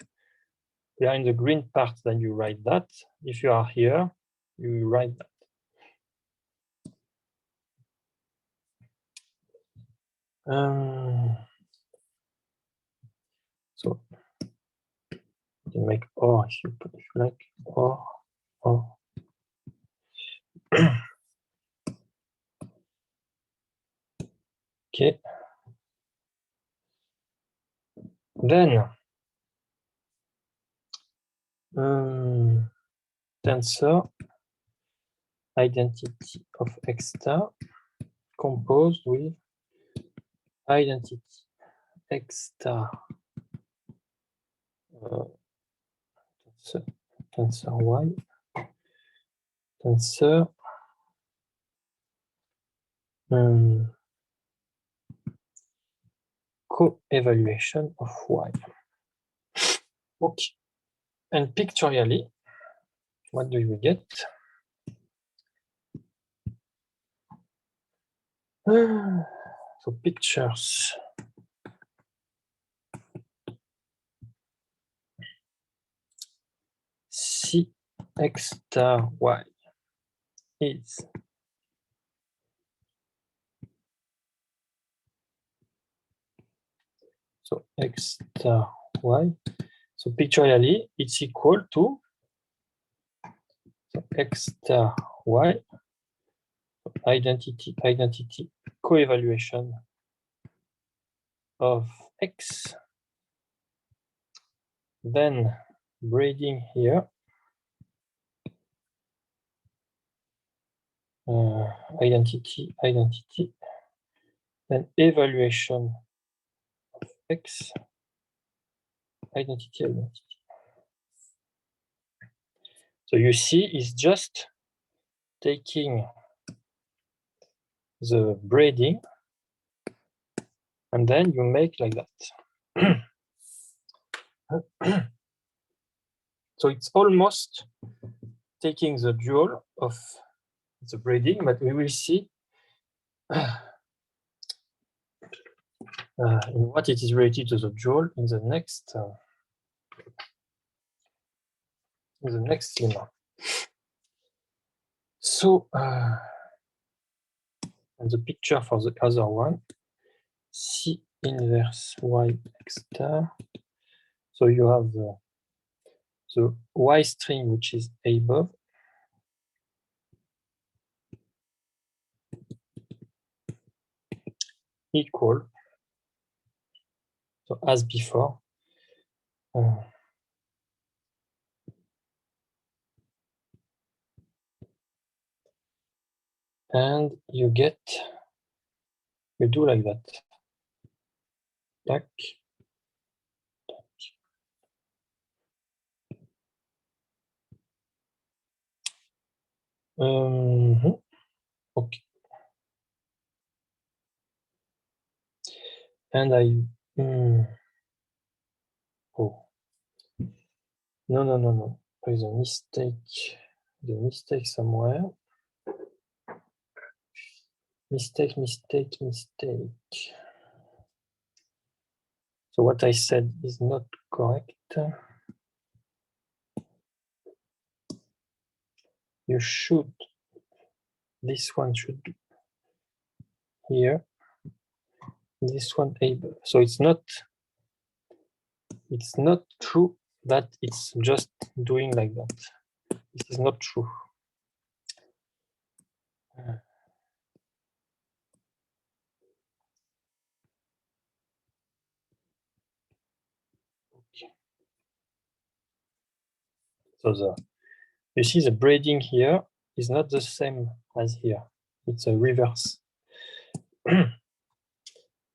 we are in the green part, then you write that. If you are here, you write that. So you make or if you like or. Okay. Then tensor identity of X star composed with identity X star tensor Y tensor co-evaluation of Y. Okay. And pictorially, what do we get? So pictures. C X star Y is so X star Y. So pictorially, it's equal to so X star Y identity co-evaluation of X. Then braiding here. Identity, then evaluation of X, identity. So you see, it's just taking the braiding and then you make like that. So it's almost taking the dual of the braiding, but we will see in what it is related to the dual in the next lemma. So and the picture for the other one, C inverse Y X star. So you have the Y string, which is above, equal, so as before, and you do like that. Tac. Okay. And oh. No. There's a mistake. The mistake somewhere. Mistake. So what I said is not correct. You should, this one should be here. This one above. So it's not true that it's just doing like that. This is not true. Okay. So you see the braiding here is not the same as here. It's a reverse.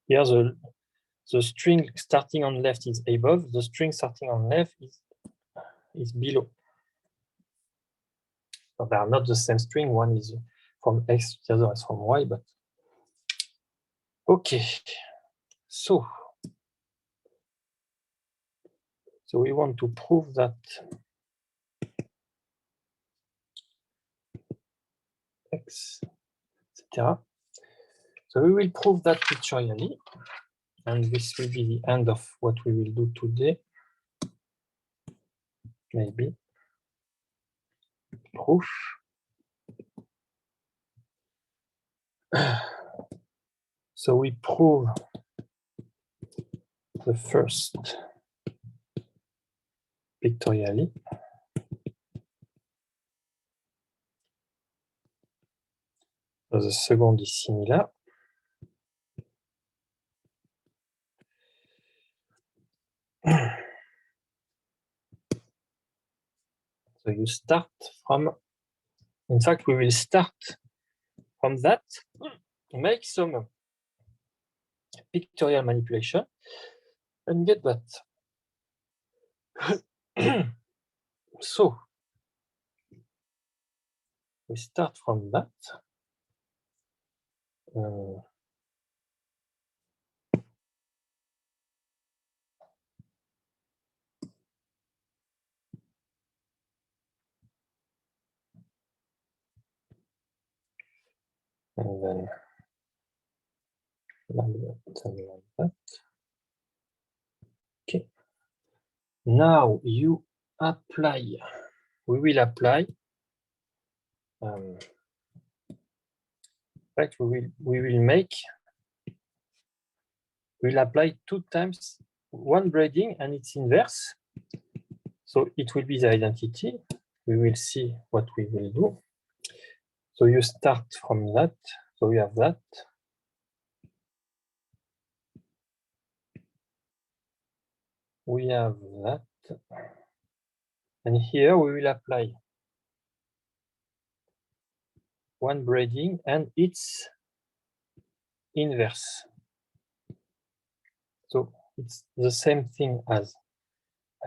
Here the string starting on left is above, the string starting on left is below. So they are not the same string. One is from X, the other is from Y, but okay. So we want to prove that X, etc. So we will prove that pictorially, and this will be the end of what we will do today. maybe proof. So we prove the first pictorially. So the second is similar. So you start from, in fact, we will start from that, make some pictorial manipulation, and get that. So we start from that. And then like that. Okay. Now you apply. We will apply. Right. We will make. We'll apply 2 times one braiding and its inverse. So it will be the identity. We will see what we will do. So you start from that. So we have that. We have that. And here we will apply one braiding and its inverse. So it's the same thing as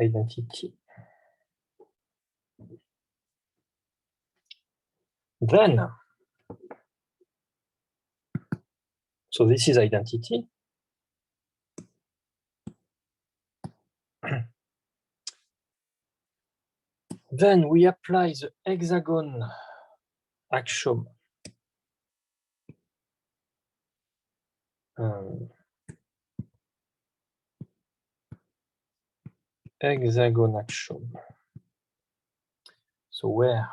identity. Then, so this is identity. Then we apply the hexagon axiom. Hexagon axiom. So where?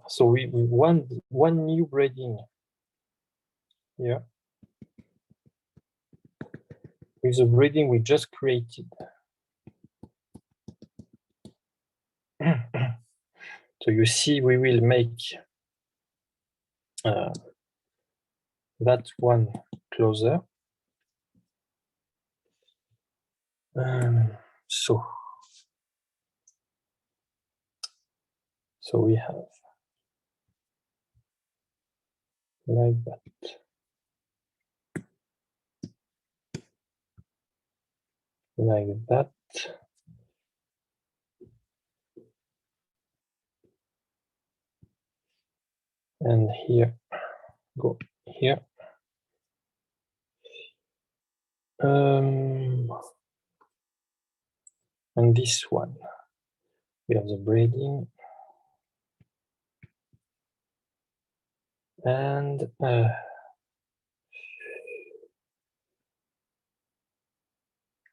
So we want one new braiding here with the braiding we just created. So you see, we will make that one closer. So we have like that. Like that. And here, go here. And this one, we have the braiding. And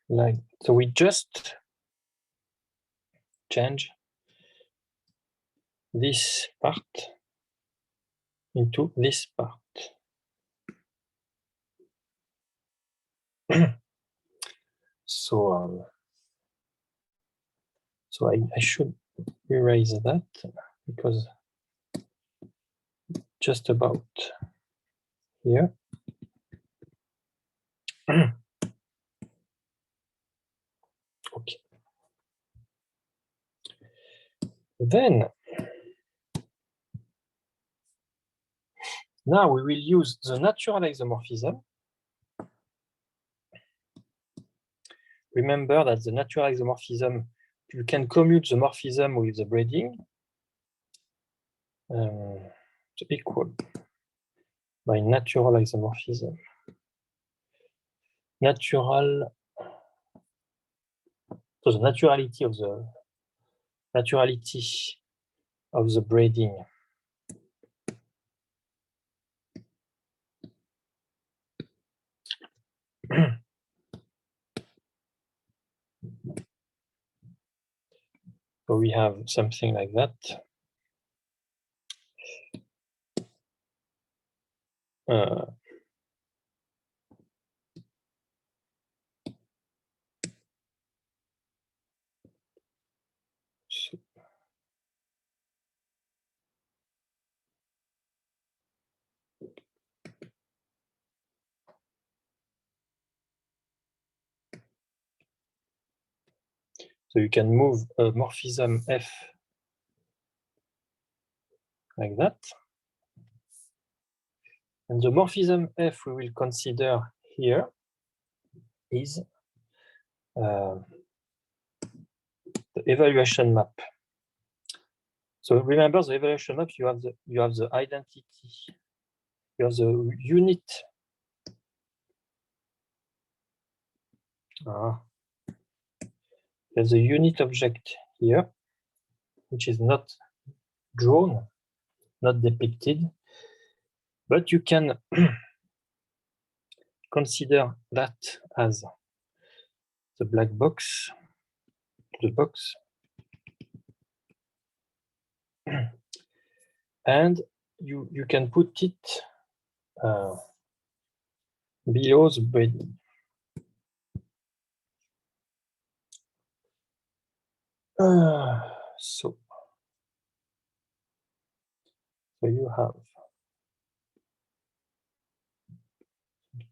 like, so we just change this part into this part. So I should erase that because just about here. Okay. Then now we will use the natural isomorphism. Remember that the natural isomorphism, you can commute the morphism with the braiding. So equal by natural isomorphism. Natural, so the naturality of the braiding. So we have something like that. So you can move a morphism F like that. And the morphism F we will consider here is the evaluation map. So remember the evaluation map, you have the identity, you have the unit. There's a unit object here, which is not drawn, not depicted, but you can consider that as the black box, the box, and you can put it below the body. So you have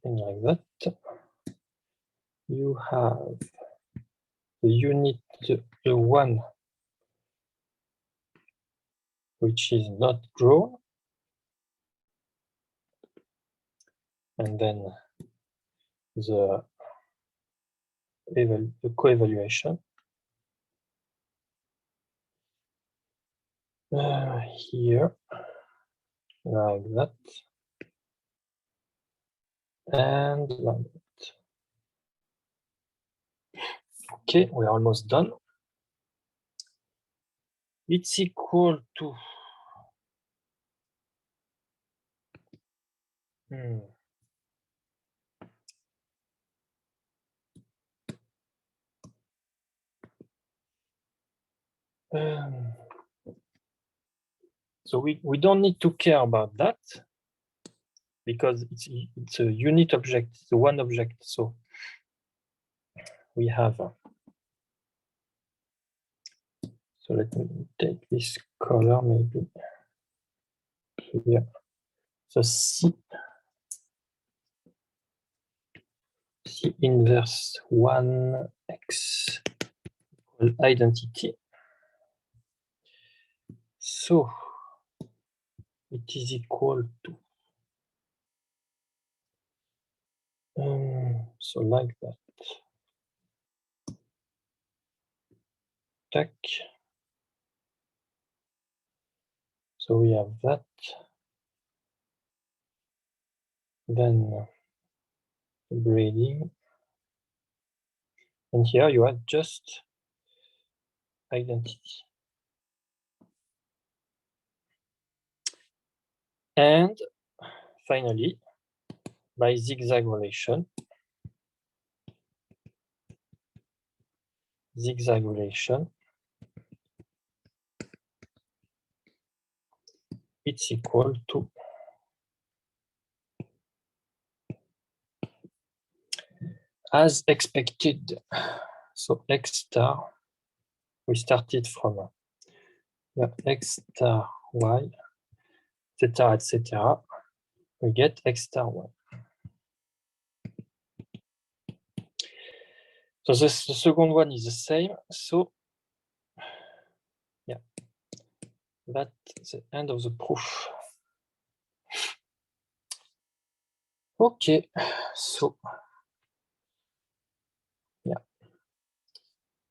something like that. You have the unit, the one which is not drawn, and then the co-evaluation here, like that, and like that. Okay, we're almost done. It's equal to so we don't need to care about that because it's a unit object, it's a one object. So we have so let me take this color maybe here. So C inverse 1x equal identity. So it is equal to so like that. Tac. So we have that. Then braiding. And here you have just identity. And finally, by zigzag relation, it's equal to as expected. So x star, we started from x star y, etc., etc. We get x star y. So the second one is the same. So yeah, that's the end of the proof. Okay, so yeah.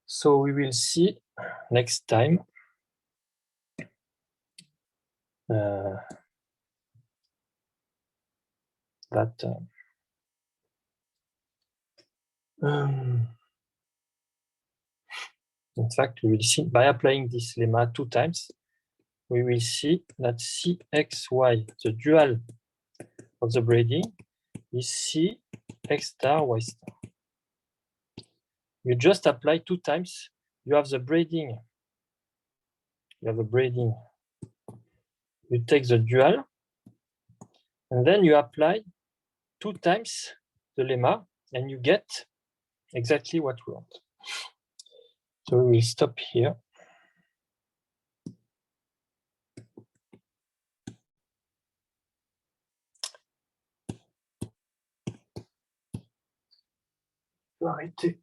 So we will see next time that in fact, we will see by applying this lemma 2 times, we will see that Cxy, the dual of the braiding, is Cx star y star. You just apply 2 times, you have the braiding you have a braiding, you take the dual, and then you apply 2 times the lemma, and you get exactly what we want. So we will stop here. Arrêtez.